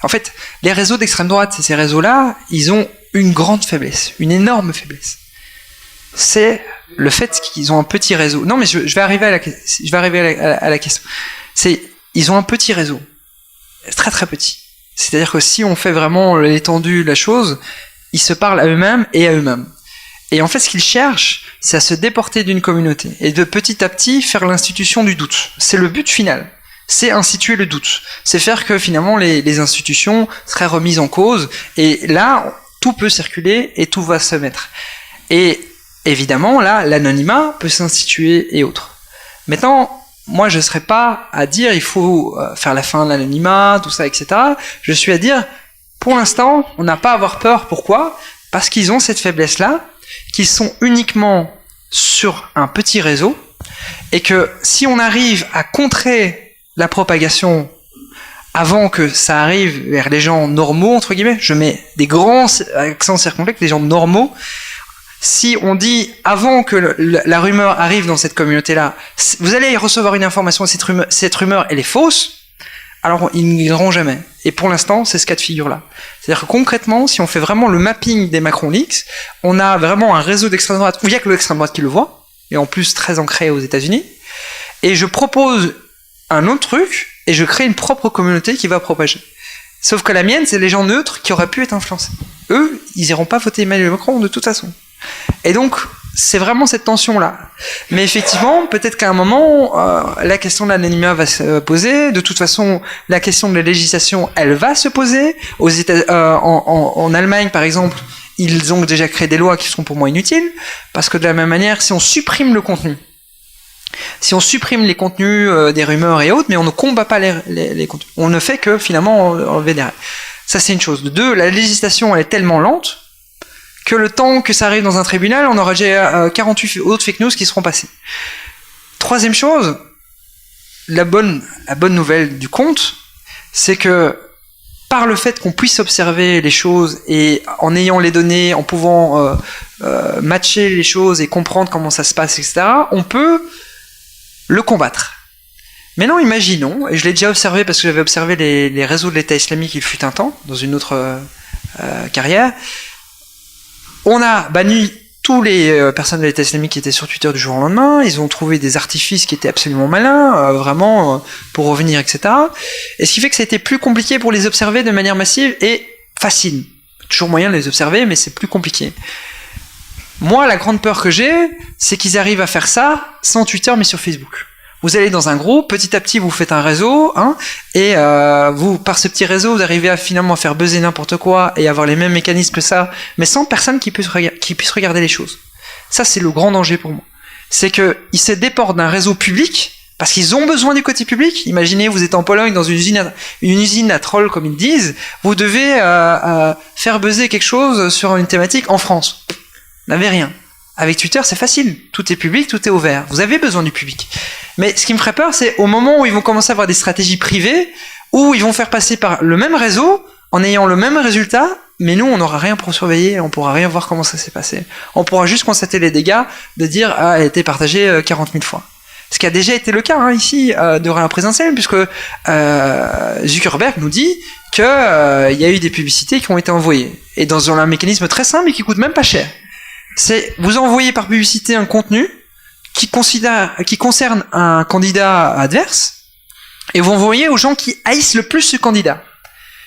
En fait, les réseaux d'extrême droite, ces réseaux-là, ils ont une grande faiblesse, une énorme faiblesse. C'est le fait qu'ils ont un petit réseau. Non, mais je vais arriver à la question. Ils ont un petit réseau, très très petit. C'est-à-dire que si on fait vraiment l'étendue de la chose, ils se parlent à eux-mêmes et à eux-mêmes. Et en fait, ce qu'ils cherchent, c'est à se déporter d'une communauté et de petit à petit faire l'institution du doute. C'est le but final. C'est instituer le doute. C'est faire que finalement les institutions seraient remises en cause. Et là, tout peut circuler et tout va se mettre. Et évidemment, là, l'anonymat peut s'instituer et autres. Maintenant, moi, je ne serais pas à dire il faut faire la fin de l'anonymat, tout ça, etc. Je suis à dire, pour l'instant, on n'a pas à avoir peur. Pourquoi ? Parce qu'ils ont cette faiblesse-là, qu'ils sont uniquement sur un petit réseau, et que si on arrive à contrer la propagation avant que ça arrive vers les gens normaux, entre guillemets, je mets des grands accents circonflexes, les gens normaux, si on dit avant que la rumeur arrive dans cette communauté-là, vous allez recevoir une information, cette rumeur elle est fausse, alors ils ne l'iront jamais. Et pour l'instant, c'est ce cas de figure-là. C'est-à-dire que concrètement, si on fait vraiment le mapping des Macron Leaks, on a vraiment un réseau d'extrême droite où il n'y a que l'extrême droite qui le voit, et en plus très ancré aux États-Unis, et je propose un autre truc, et je crée une propre communauté qui va propager. Sauf que la mienne, c'est les gens neutres qui auraient pu être influencés. Eux, ils n'iront pas voter Emmanuel Macron de toute façon. Et donc, c'est vraiment cette tension-là. Mais effectivement, peut-être qu'à un moment, la question de l'anonymat va se poser. De toute façon, la question de la législation, elle va se poser. En Allemagne, par exemple, ils ont déjà créé des lois qui sont pour moi inutiles, parce que de la même manière, si on supprime le contenu, si on supprime les contenus des rumeurs et autres, mais on ne combat pas les contenus. On ne fait que finalement enlever des règles. Ça, c'est une chose. De deux, la législation elle est tellement lente que le temps que ça arrive dans un tribunal, on aura déjà 48 autres fake news qui seront passées. Troisième chose, la bonne nouvelle du compte, c'est que par le fait qu'on puisse observer les choses et en ayant les données, en pouvant matcher les choses et comprendre comment ça se passe, etc., on peut le combattre. Mais non, imaginons, et je l'ai déjà observé parce que j'avais observé les réseaux de l'État islamique il fut un temps, dans une autre carrière, on a banni tous les personnes de l'État islamique qui étaient sur Twitter du jour au lendemain, ils ont trouvé des artifices qui étaient absolument malins, vraiment, pour revenir, etc. Et ce qui fait que ça a été plus compliqué pour les observer de manière massive et facile. Toujours moyen de les observer, mais c'est plus compliqué. Moi, la grande peur que j'ai, c'est qu'ils arrivent à faire ça sans Twitter, mais sur Facebook. Vous allez dans un groupe, petit à petit, vous faites un réseau, hein, et vous, par ce petit réseau, vous arrivez à finalement faire buzzer n'importe quoi et avoir les mêmes mécanismes que ça, mais sans personne qui puisse regarder les choses. Ça, c'est le grand danger pour moi. C'est qu'ils se déportent d'un réseau public, parce qu'ils ont besoin du côté public. Imaginez, vous êtes en Pologne, dans une usine à trolls, comme ils disent, vous devez faire buzzer quelque chose sur une thématique en France. Vous n'avez rien. Avec Twitter, c'est facile. Tout est public, tout est ouvert. Vous avez besoin du public. Mais ce qui me ferait peur, c'est au moment où ils vont commencer à avoir des stratégies privées, où ils vont faire passer par le même réseau, en ayant le même résultat, mais nous, on n'aura rien pour surveiller, on pourra rien voir comment ça s'est passé. On pourra juste constater les dégâts, de dire, ah, elle a été partagée 40 000 fois. Ce qui a déjà été le cas, hein, ici, de la présidentielle, puisque Zuckerberg nous dit qu'il y a eu des publicités qui ont été envoyées. Et dans un mécanisme très simple et qui coûte même pas cher. C'est, vous envoyez par publicité un contenu qui concerne un candidat adverse, et vous envoyez aux gens qui haïssent le plus ce candidat.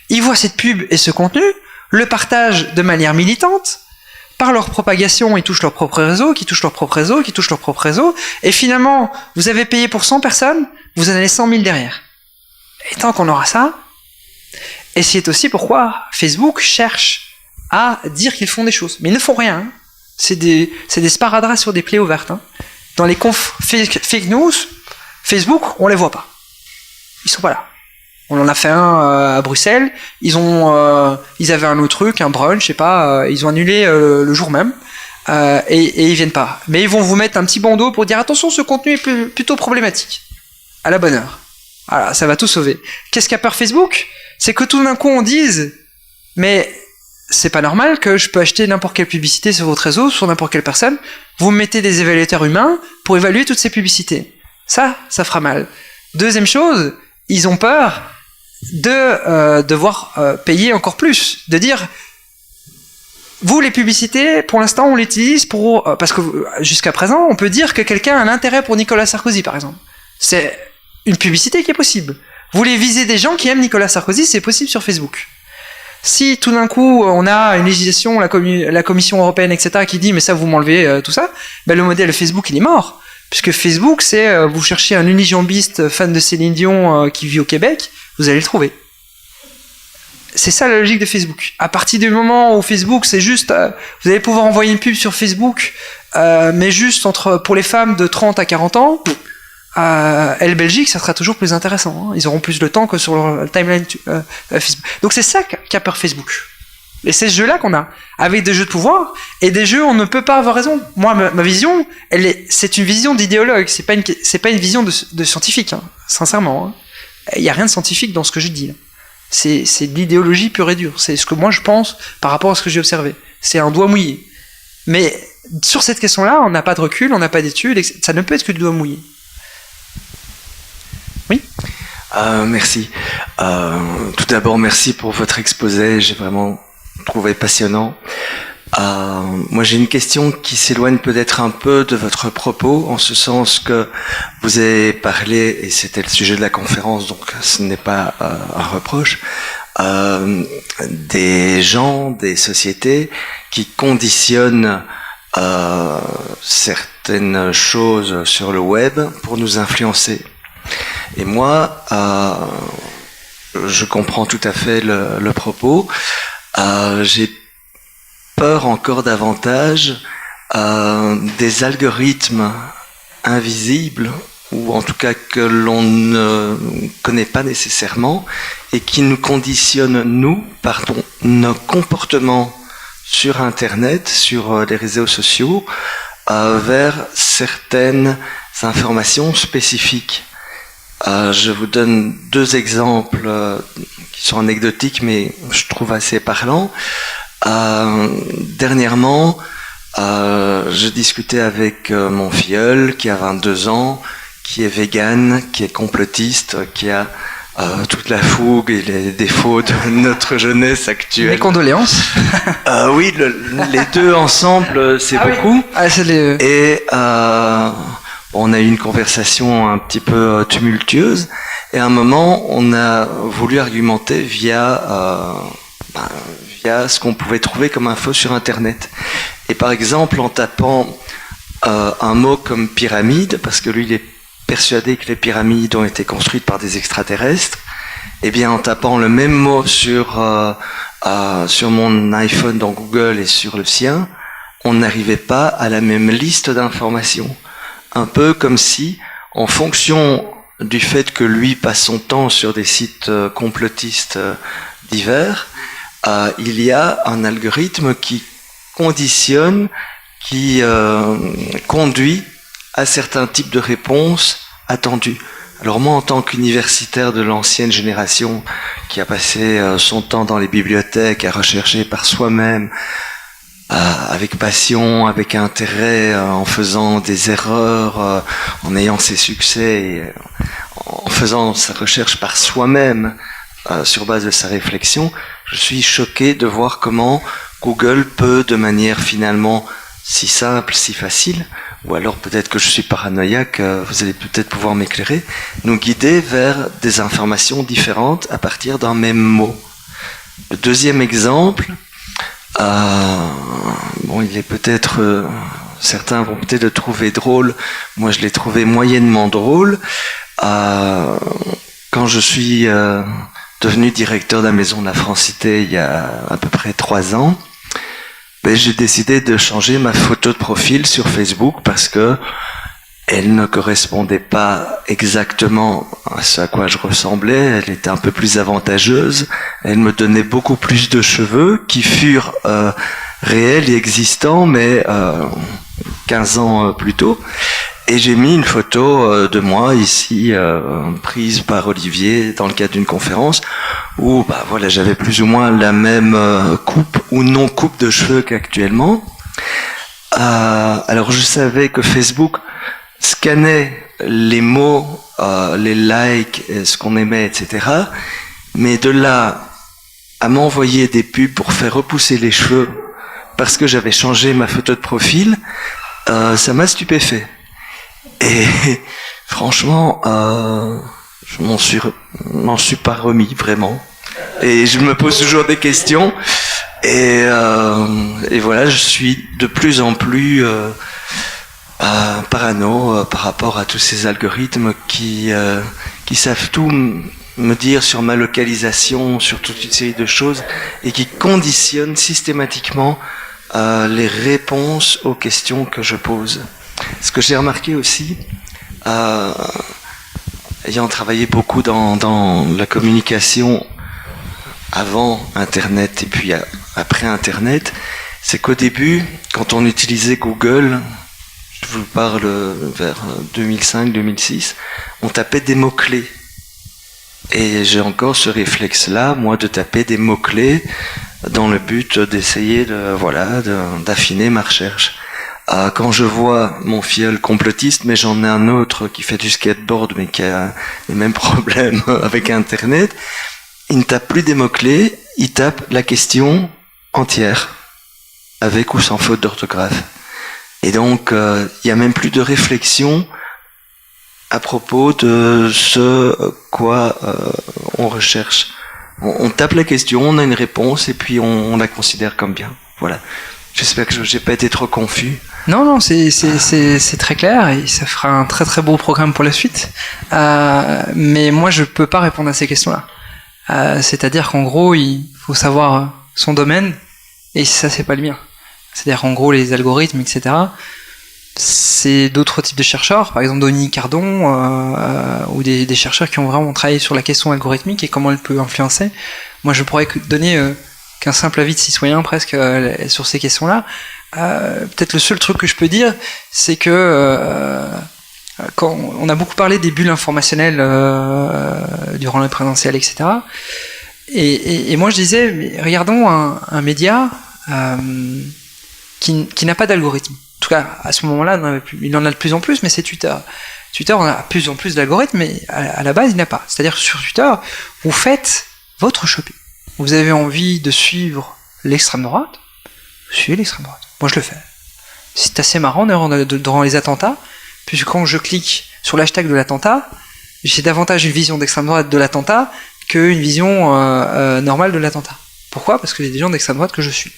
Ils voient cette pub et ce contenu, le partagent de manière militante, par leur propagation, ils touchent leur propre réseau, qui touchent leur propre réseau, qui touchent leur propre réseau, et finalement, vous avez payé pour 100 personnes, vous en avez 100 000 derrière. Et tant qu'on aura ça, et c'est aussi pourquoi Facebook cherche à dire qu'ils font des choses. Mais ils ne font rien, hein. C'est des sparadraps sur des plaies ouvertes. Hein. Dans les confs fake news, Facebook, on les voit pas. Ils sont pas là. On en a fait un à Bruxelles. Ils avaient un autre truc, un brunch, je sais pas. Ils ont annulé le jour même et ils viennent pas. Mais ils vont vous mettre un petit bandeau pour dire attention, ce contenu est plutôt problématique. À la bonne heure. Voilà, ça va tout sauver. Qu'est-ce qu'a peur Facebook ? C'est que tout d'un coup on dise mais c'est pas normal que je peux acheter n'importe quelle publicité sur votre réseau, sur n'importe quelle personne. Vous me mettez des évaluateurs humains pour évaluer toutes ces publicités. Ça fera mal. Deuxième chose, ils ont peur de devoir payer encore plus. De dire, vous, les publicités, pour l'instant, on l'utilise pour... parce que jusqu'à présent, on peut dire que quelqu'un a un intérêt pour Nicolas Sarkozy, par exemple. C'est une publicité qui est possible. Vous voulez viser des gens qui aiment Nicolas Sarkozy, c'est possible sur Facebook. Si tout d'un coup on a une législation, la Commission européenne, etc., qui dit mais ça vous m'enlevez tout ça, ben le modèle Facebook il est mort. Puisque Facebook c'est vous cherchez un unijambiste fan de Céline Dion qui vit au Québec, vous allez le trouver. C'est ça la logique de Facebook. À partir du moment où Facebook c'est juste, vous allez pouvoir envoyer une pub sur Facebook, mais juste pour les femmes de 30 à 40 ans, Elle Belgique, ça sera toujours plus intéressant. Hein. Ils auront plus de temps que sur leur timeline Facebook. Donc c'est ça qu'a peur Facebook. Et c'est ce jeu-là qu'on a, avec des jeux de pouvoir, et des jeux où on ne peut pas avoir raison. Moi, ma vision, c'est une vision d'idéologue, c'est pas une vision de scientifique, hein, sincèrement. Hein. Il n'y a rien de scientifique dans ce que je dis. Là. C'est de l'idéologie pure et dure. C'est ce que moi je pense par rapport à ce que j'ai observé. C'est un doigt mouillé. Mais sur cette question-là, on n'a pas de recul, on n'a pas d'études, ça ne peut être que du doigt mouillé. Oui. Merci. Tout d'abord, merci pour votre exposé. J'ai vraiment trouvé passionnant. Moi, j'ai une question qui s'éloigne peut-être un peu de votre propos, en ce sens que vous avez parlé, et c'était le sujet de la conférence, donc ce n'est pas un reproche, des gens, des sociétés qui conditionnent certaines choses sur le web pour nous influencer. Et moi, je comprends tout à fait le propos. J'ai peur encore davantage des algorithmes invisibles, ou en tout cas que l'on ne connaît pas nécessairement, et qui nous conditionnent, nous, par nos comportements sur Internet, sur les réseaux sociaux, vers certaines informations spécifiques. Je vous donne deux exemples qui sont anecdotiques, mais je trouve assez parlants. Dernièrement, je discutais avec mon filleul qui a 22 ans, qui est vegan, qui est complotiste, qui a toute la fougue et les défauts de notre jeunesse actuelle. Mes condoléances. Oui, les deux ensemble, c'est beaucoup. Oui. Et on a eu une conversation un petit peu tumultueuse. Et à un moment, on a voulu argumenter via ce qu'on pouvait trouver comme info sur Internet. Et par exemple, en tapant un mot comme pyramide, parce que lui, il est persuadé que les pyramides ont été construites par des extraterrestres, et bien en tapant le même mot sur mon iPhone dans Google et sur le sien, on n'arrivait pas à la même liste d'informations. Un peu comme si, en fonction du fait que lui passe son temps sur des sites complotistes divers, il y a un algorithme qui conditionne, qui conduit à certains types de réponses attendues. Alors moi, en tant qu'universitaire de l'ancienne génération, qui a passé son temps dans les bibliothèques à rechercher par soi-même, avec passion, avec intérêt, en faisant des erreurs, en ayant ses succès, et en faisant sa recherche par soi-même, sur base de sa réflexion, je suis choqué de voir comment Google peut, de manière finalement si simple, si facile, ou alors peut-être que je suis paranoïaque, vous allez peut-être pouvoir m'éclairer, nous guider vers des informations différentes à partir d'un même mot. Le deuxième exemple, il est peut-être, certains vont peut-être le trouver drôle, moi je l'ai trouvé moyennement drôle. Quand je suis devenu directeur de la Maison de la Francité il y a à peu près 3 ans, j'ai décidé de changer ma photo de profil sur Facebook parce que elle ne correspondait pas exactement à ce à quoi je ressemblais. Elle était un peu plus avantageuse. Elle me donnait beaucoup plus de cheveux qui furent réels et existants, mais 15 ans plus tôt. Et j'ai mis une photo de moi ici, prise par Olivier dans le cadre d'une conférence, où j'avais plus ou moins la même coupe ou non coupe de cheveux qu'actuellement. Alors je savais que Facebook scannait les mots, les likes, ce qu'on aimait, etc. Mais de là à m'envoyer des pubs pour faire repousser les cheveux parce que j'avais changé ma photo de profil, ça m'a stupéfait. Et franchement, je m'en suis pas remis vraiment. Et je me pose toujours des questions. Et voilà, je suis de plus en plus parano par rapport à tous ces algorithmes qui savent tout me dire sur ma localisation, sur toute une série de choses, et qui conditionnent systématiquement les réponses aux questions que je pose. Ce que j'ai remarqué aussi, ayant travaillé beaucoup dans la communication avant Internet et puis après Internet, c'est qu'au début, quand on utilisait Google, je vous parle vers 2005-2006, on tapait des mots-clés. Et j'ai encore ce réflexe-là, moi, de taper des mots-clés dans le but d'essayer d'affiner ma recherche. Quand je vois mon filleul complotiste, mais j'en ai un autre qui fait du skateboard, mais qui a les mêmes problèmes avec Internet, il ne tape plus des mots-clés, il tape la question entière, avec ou sans faute d'orthographe. Et donc, il n'y a même plus de réflexion à propos de ce quoi on recherche. On tape la question, on a une réponse, et puis on la considère comme bien. Voilà. J'espère que je n'ai pas été trop confus. Non, c'est très clair et ça fera un très très beau programme pour la suite. Mais moi, je peux pas répondre à ces questions-là. C'est-à-dire qu'en gros, il faut savoir son domaine et ça, c'est pas le mien. C'est-à-dire qu'en gros, les algorithmes, etc., c'est d'autres types de chercheurs, par exemple Denis Cardon, ou des chercheurs qui ont vraiment travaillé sur la question algorithmique et comment elle peut influencer. Moi, je pourrais donner qu'un simple avis de citoyen presque sur ces questions-là. Peut-être le seul truc que je peux dire, c'est que quand on a beaucoup parlé des bulles informationnelles durant la présidentielle, etc. Et moi je disais, mais regardons un média qui n'a pas d'algorithme, tout cas à ce moment-là, il en a de plus en plus, mais c'est Twitter. Twitter, on a de plus en plus d'algorithmes, mais à la base, il n'y en a pas. C'est-à-dire que sur Twitter, vous faites votre shopping. Vous avez envie de suivre l'extrême droite, vous suivez l'extrême droite. Moi, je le fais. C'est assez marrant, d'ailleurs, durant les attentats, puisque quand je clique sur l'hashtag de l'attentat, j'ai davantage une vision d'extrême droite de l'attentat qu'une vision normale de l'attentat. Pourquoi ? Parce qu'il y a des gens d'extrême droite que je suis.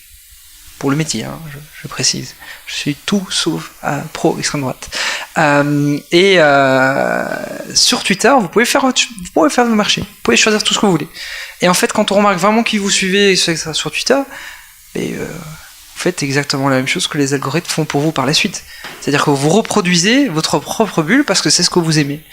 Pour le métier, hein, je précise. Je suis tout sauf pro-extrême droite. Sur Twitter, vous pouvez faire vos marchés. Vous pouvez choisir tout ce que vous voulez. Et en fait, quand on remarque vraiment qui vous suivez sur Twitter, vous faites exactement la même chose que les algorithmes font pour vous par la suite. C'est-à-dire que vous reproduisez votre propre bulle parce que c'est ce que vous aimez.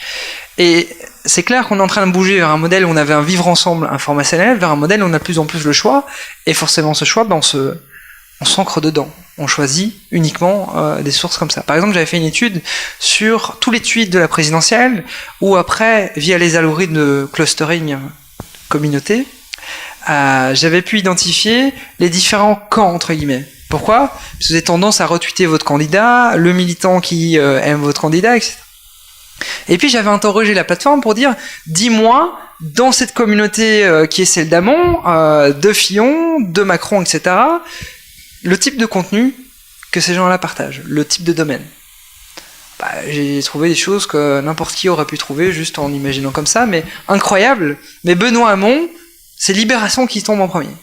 Et c'est clair qu'on est en train de bouger vers un modèle où on avait un vivre ensemble informationnel, vers un modèle où on a de plus en plus le choix, et forcément ce choix, on s'ancre dedans. On choisit uniquement des sources comme ça. Par exemple, j'avais fait une étude sur tous les tweets de la présidentielle, où après, via les algorithmes de clustering communauté, j'avais pu identifier les différents camps, entre guillemets. Pourquoi ? Parce que vous avez tendance à retweeter votre candidat, le militant qui aime votre candidat, etc. Et puis j'avais interrogé la plateforme pour dire, dis-moi, dans cette communauté qui est celle d'Amon, de Fillon, de Macron, etc., le type de contenu que ces gens-là partagent, le type de domaine. J'ai trouvé des choses que n'importe qui aurait pu trouver juste en imaginant comme ça, mais incroyable. Mais Benoît Hamon, c'est Libération qui tombe en premier.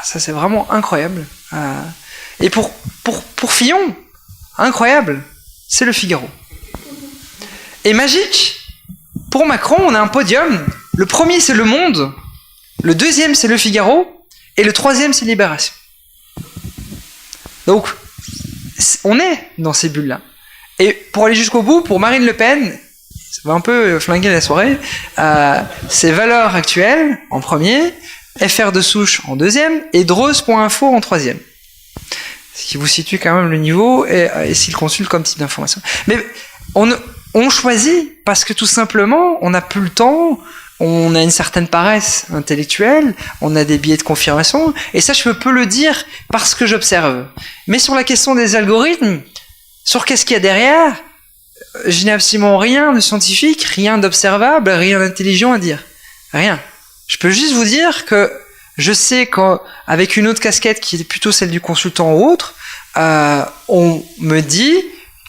Ça, c'est vraiment incroyable. Et pour Fillon, incroyable, c'est Le Figaro. Et magique, pour Macron, on a un podium. Le premier, c'est Le Monde. Le deuxième, c'est Le Figaro. Et le troisième, c'est Libération. Donc, on est dans ces bulles-là. Et pour aller jusqu'au bout, pour Marine Le Pen, ça va un peu flinguer la soirée, c'est Valeurs Actuelles en premier, FR de Souche en deuxième, et Dreuse.info en troisième. Ce qui vous situe quand même le niveau, et s'il consulte comme type d'information. Mais on choisit parce que tout simplement, on n'a plus le temps, on a une certaine paresse intellectuelle, on a des biais de confirmation, et ça je peux le dire parce que j'observe. Mais sur la question des algorithmes, sur qu'est-ce qu'il y a derrière, je n'ai absolument rien de scientifique, rien d'observable, rien d'intelligent à dire. Rien. Je peux juste vous dire que je sais qu'avec une autre casquette qui est plutôt celle du consultant ou autre, on me dit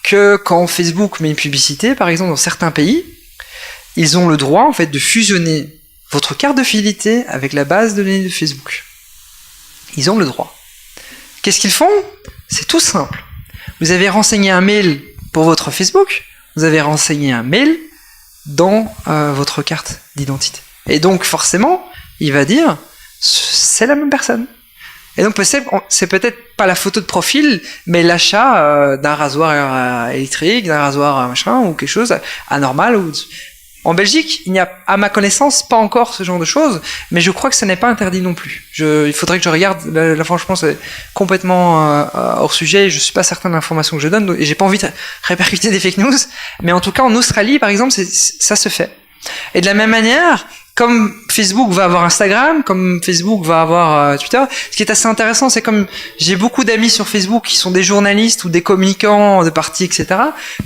que quand Facebook met une publicité, par exemple dans certains pays, ils ont le droit en fait de fusionner votre carte de fidélité avec la base de données de Facebook. Ils ont le droit. Qu'est-ce qu'ils font ? C'est tout simple. Vous avez renseigné un mail pour votre Facebook, vous avez renseigné un mail dans votre carte d'identité. Et donc forcément, il va dire c'est la même personne. Et donc c'est peut-être pas la photo de profil, mais l'achat d'un rasoir électrique, d'un rasoir machin ou quelque chose anormal. En Belgique, il n'y a, à ma connaissance, pas encore ce genre de choses, mais je crois que ça n'est pas interdit non plus. Il faudrait que je regarde, là franchement c'est complètement hors sujet, et je suis pas certain de l'information que je donne, et j'ai pas envie de répercuter des fake news, mais en tout cas en Australie par exemple, ça se fait. Et de la même manière, comme Facebook va avoir Instagram, comme Facebook va avoir Twitter, ce qui est assez intéressant, c'est comme j'ai beaucoup d'amis sur Facebook qui sont des journalistes ou des communicants de partis, etc.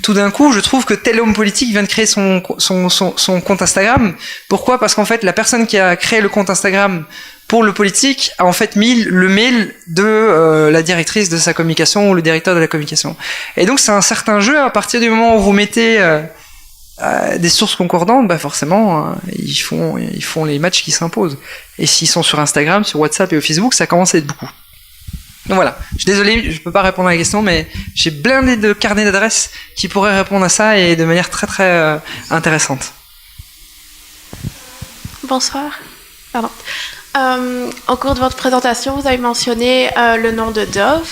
Tout d'un coup, je trouve que tel homme politique vient de créer son compte Instagram. Pourquoi ? Parce qu'en fait, la personne qui a créé le compte Instagram pour le politique a en fait mis le mail de la directrice de sa communication ou le directeur de la communication. Et donc, c'est un certain jeu à partir du moment où vous mettez des sources concordantes, bah forcément ils font les matchs qui s'imposent. Et s'ils sont sur Instagram, sur WhatsApp et au Facebook, ça commence à être beaucoup. Donc voilà, je suis désolé, je peux pas répondre à la question, mais j'ai blindé de carnets d'adresses qui pourraient répondre à ça et de manière très très intéressante. Bonsoir. Pardon. Au cours de votre présentation, vous avez mentionné le nom de Dove,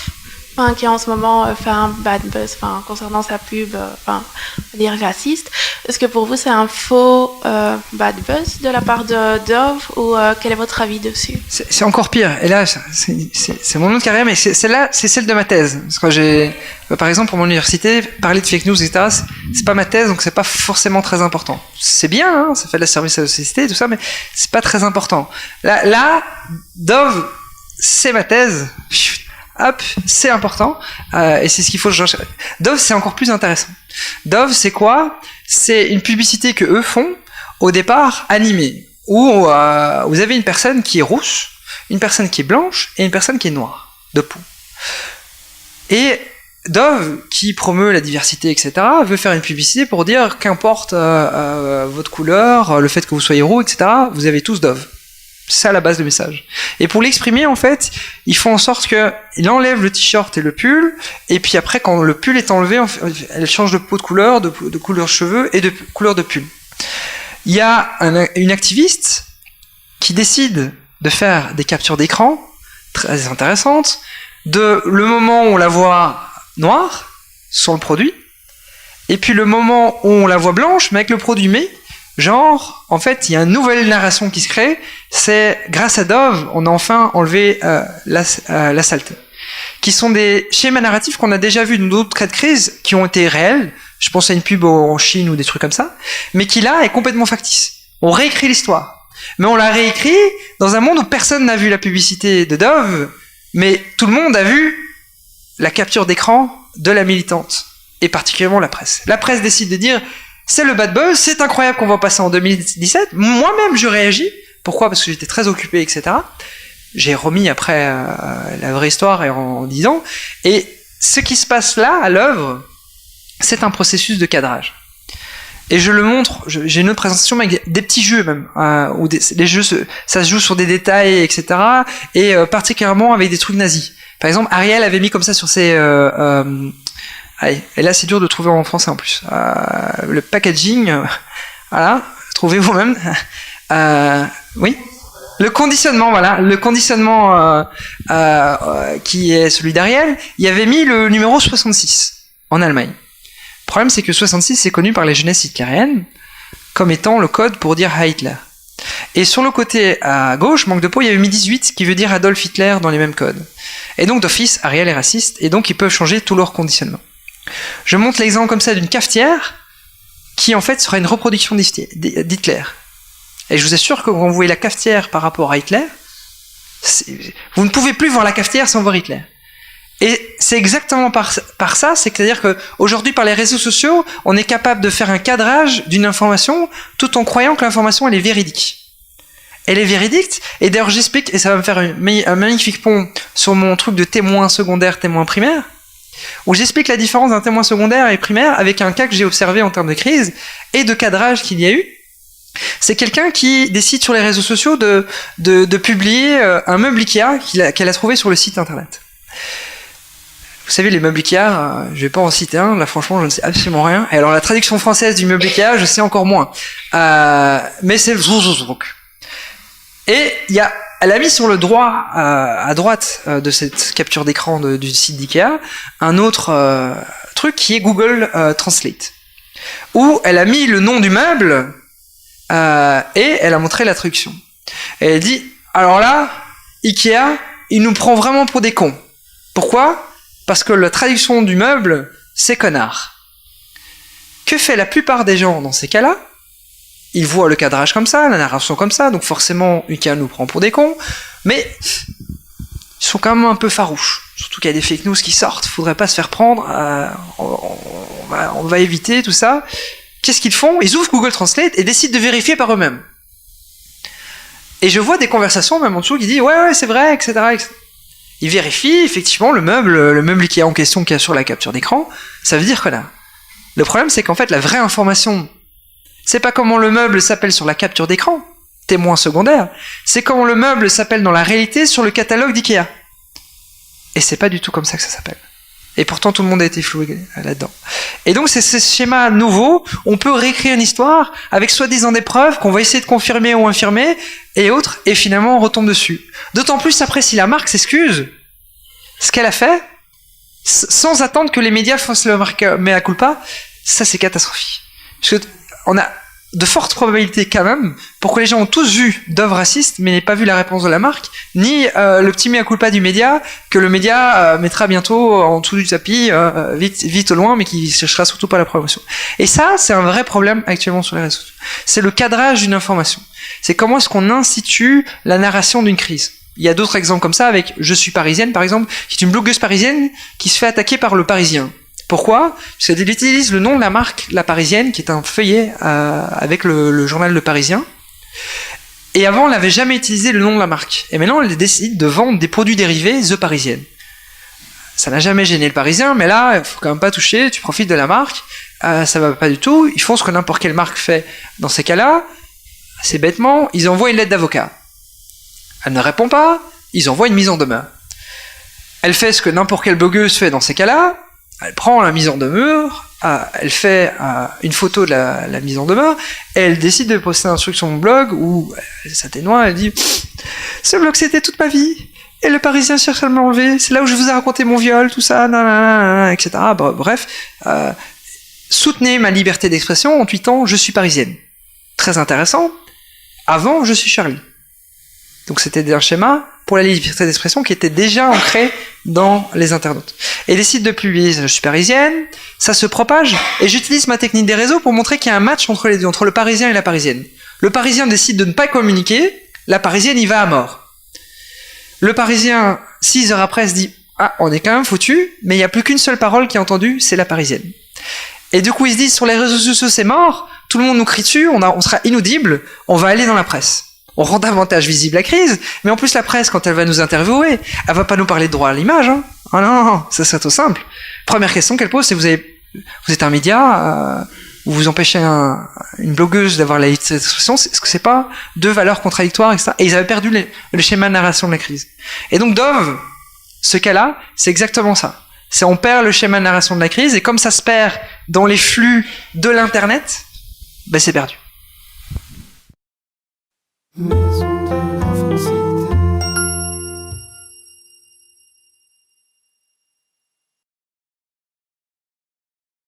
qui en ce moment fait un bad buzz concernant sa pub, on va dire raciste. Est-ce que pour vous c'est un faux bad buzz de la part de Dove ou quel est votre avis dessus ? C'est encore pire. Et là, c'est mon autre carrière, mais celle-là, c'est celle de ma thèse. Parce que j'ai, par exemple, pour mon université, parler de fake news, etc., c'est pas ma thèse, donc c'est pas forcément très important. C'est bien, hein, ça fait de la service à la société et tout ça, mais c'est pas très important. Là, Dove, c'est ma thèse. hop, c'est important, et c'est ce qu'il faut changer. Dove, c'est encore plus intéressant. Dove, c'est quoi? C'est une publicité que eux font, au départ, animée, où vous avez une personne qui est rousse, une personne qui est blanche, et une personne qui est noire, de peau. Et Dove, qui promeut la diversité, etc., veut faire une publicité pour dire qu'importe votre couleur, le fait que vous soyez roux, etc., vous avez tous Dove. C'est ça la base du message. Et pour l'exprimer, en fait, ils font en sorte qu'il enlève le t-shirt et le pull, et puis après, quand le pull est enlevé, elle change de peau de couleur, de couleur de cheveux et de couleur de pull. Il y a une activiste qui décide de faire des captures d'écran très intéressantes, de le moment où on la voit noire sur le produit, et puis le moment où on la voit blanche, mais avec le produit genre, en fait, il y a une nouvelle narration qui se crée, c'est grâce à Dove, on a enfin enlevé la saleté. Qui sont des schémas narratifs qu'on a déjà vus dans d'autres cas de crise, qui ont été réels, je pense à une pub en Chine ou des trucs comme ça, mais qui là est complètement factice. On réécrit l'histoire. Mais on l'a réécrit dans un monde où personne n'a vu la publicité de Dove, mais tout le monde a vu la capture d'écran de la militante, et particulièrement la presse. La presse décide de dire, c'est le bad buzz, c'est incroyable qu'on va passer en 2017. Moi-même, je réagis. Pourquoi? Parce que j'étais très occupé, etc. J'ai remis après la vraie histoire en 10 ans. Et ce qui se passe là, à l'œuvre, c'est un processus de cadrage. Et je le montre, j'ai une autre présentation avec des petits jeux même, où les jeux, ça se joue sur des détails, etc. Et particulièrement avec des trucs nazis. Par exemple, Ariel avait mis comme ça sur ses... allez, et là c'est dur de trouver en français en plus. Le packaging, voilà, trouvez vous-même. Oui. Le conditionnement, voilà, le conditionnement qui est celui d'Ariel, il avait mis le numéro 66 en Allemagne. Le problème, c'est que 66, c'est connu par les jeunesses hitlériennes comme étant le code pour dire Heil Hitler. Et sur le côté à gauche, manque de peau, il y avait mis 18 qui veut dire Adolf Hitler dans les mêmes codes. Et donc d'office, Ariel est raciste, et donc ils peuvent changer tout leur conditionnement. Je montre l'exemple comme ça d'une cafetière qui en fait sera une reproduction d'Hitler. Et je vous assure que quand vous voyez la cafetière par rapport à Hitler, vous ne pouvez plus voir la cafetière sans voir Hitler. Et c'est exactement par ça, c'est-à-dire qu'aujourd'hui, par les réseaux sociaux, on est capable de faire un cadrage d'une information tout en croyant que l'information, elle est véridique. Elle est véridique, et d'ailleurs j'explique, et ça va me faire un magnifique pont sur mon truc de témoin secondaire, témoin primaire, où j'explique la différence d'un témoin secondaire et primaire avec un cas que j'ai observé en termes de crise et de cadrage qu'il y a eu. C'est quelqu'un qui décide sur les réseaux sociaux de publier un meuble Ikea qu'elle a trouvé sur le site internet. Vous savez, les meubles Ikea, je vais pas en citer un, là franchement je ne sais absolument rien. Et alors la traduction française du meuble Ikea, je sais encore moins. Mais c'est le zouzouzouk. Et elle a mis sur le droit, à droite de cette capture d'écran du site d'Ikea, un autre truc qui est Google Translate. Où elle a mis le nom du meuble et elle a montré la traduction. Et elle dit, alors là, Ikea, il nous prend vraiment pour des cons. Pourquoi ? Parce que la traduction du meuble, c'est connard. Que fait la plupart des gens dans ces cas-là? Ils voient le cadrage comme ça, la narration comme ça, donc forcément, Ikea nous prend pour des cons, mais ils sont quand même un peu farouches. Surtout qu'il y a des fake news qui sortent, faudrait pas se faire prendre, on va éviter tout ça. Qu'est-ce qu'ils font? Ils ouvrent Google Translate et décident de vérifier par eux-mêmes. Et je vois des conversations, même en dessous, qui disent « ouais, c'est vrai, etc. etc. » Il vérifie, effectivement, le meuble Ikea en question qu'il y a sur la capture d'écran, ça veut dire connard. Le problème, c'est qu'en fait, la vraie information, c'est pas comment le meuble s'appelle sur la capture d'écran, témoin secondaire, c'est comment le meuble s'appelle dans la réalité sur le catalogue d'Ikea. Et c'est pas du tout comme ça que ça s'appelle. Et pourtant, tout le monde a été floué là-dedans. Et donc, c'est ce schéma nouveau, on peut réécrire une histoire avec soi-disant des preuves qu'on va essayer de confirmer ou infirmer, et autres, et finalement, on retombe dessus. D'autant plus après, si la marque s'excuse, ce qu'elle a fait, sans attendre que les médias fassent le mea culpa, ça, c'est catastrophique. Parce que on a de fortes probabilités quand même pour que les gens ont tous vu d'œuvres racistes mais n'aient pas vu la réponse de la marque, ni le petit mea culpa du média que le média mettra bientôt en dessous du tapis, vite au loin, mais qui ne cherchera surtout pas la promotion. Et ça, c'est un vrai problème actuellement sur les réseaux sociaux. C'est le cadrage d'une information. C'est comment est-ce qu'on institue la narration d'une crise. Il y a d'autres exemples comme ça avec Je suis parisienne, par exemple, qui est une blogueuse parisienne qui se fait attaquer par Le Parisien. Pourquoi? Parce qu'elle utilise le nom de la marque La Parisienne, qui est un feuillet avec le journal Le Parisien. Et avant, elle n'avait jamais utilisé le nom de la marque. Et maintenant, elle décide de vendre des produits dérivés The Parisienne. Ça n'a jamais gêné le Parisien, mais là, il faut quand même pas toucher, tu profites de la marque, ça va pas du tout. Ils font ce que n'importe quelle marque fait dans ces cas-là. Assez bêtement, ils envoient une lettre d'avocat. Elle ne répond pas, ils envoient une mise en demeure. Elle fait ce que n'importe quelle blogueuse fait dans ces cas-là. Elle prend la mise en demeure, elle fait une photo de la mise en demeure, et elle décide de poster un truc sur mon blog où elle s'atténue, elle dit « Ce blog, c'était toute ma vie, et le Parisien cherche à me l'enlever, c'est là où je vous ai raconté mon viol, tout ça, nanana, etc. » Bref, soutenez ma liberté d'expression en tweetant « Je suis parisienne ». Très intéressant. Avant, je suis Charlie. Donc c'était un schéma pour la liberté d'expression qui était déjà ancré dans les internautes. Et décide de publier Je suis parisienne, ça se propage, et j'utilise ma technique des réseaux pour montrer qu'il y a un match entre les deux, entre le Parisien et la Parisienne. Le Parisien décide de ne pas communiquer, la Parisienne y va à mort. Le Parisien, 6 heures après, se dit « Ah, on est quand même foutu, mais il n'y a plus qu'une seule parole qui est entendue, c'est la Parisienne. » Et du coup, ils se disent « Sur les réseaux sociaux, c'est mort, tout le monde nous crie dessus, on sera inaudible, on va aller dans la presse. » On rend davantage visible la crise, mais en plus la presse, quand elle va nous interviewer, elle va pas nous parler de droit à l'image. Hein. Ah non, ça c'est tout simple. Première question qu'elle pose, c'est vous êtes un média, vous empêchez une blogueuse d'avoir la liberté d'expression, est-ce que c'est pas deux valeurs contradictoires, etc. Et ils avaient perdu le schéma de narration de la crise. Et donc Dove, ce cas-là, c'est exactement ça. C'est on perd le schéma de narration de la crise, et comme ça se perd dans les flux de l'internet, ben c'est perdu. Maison de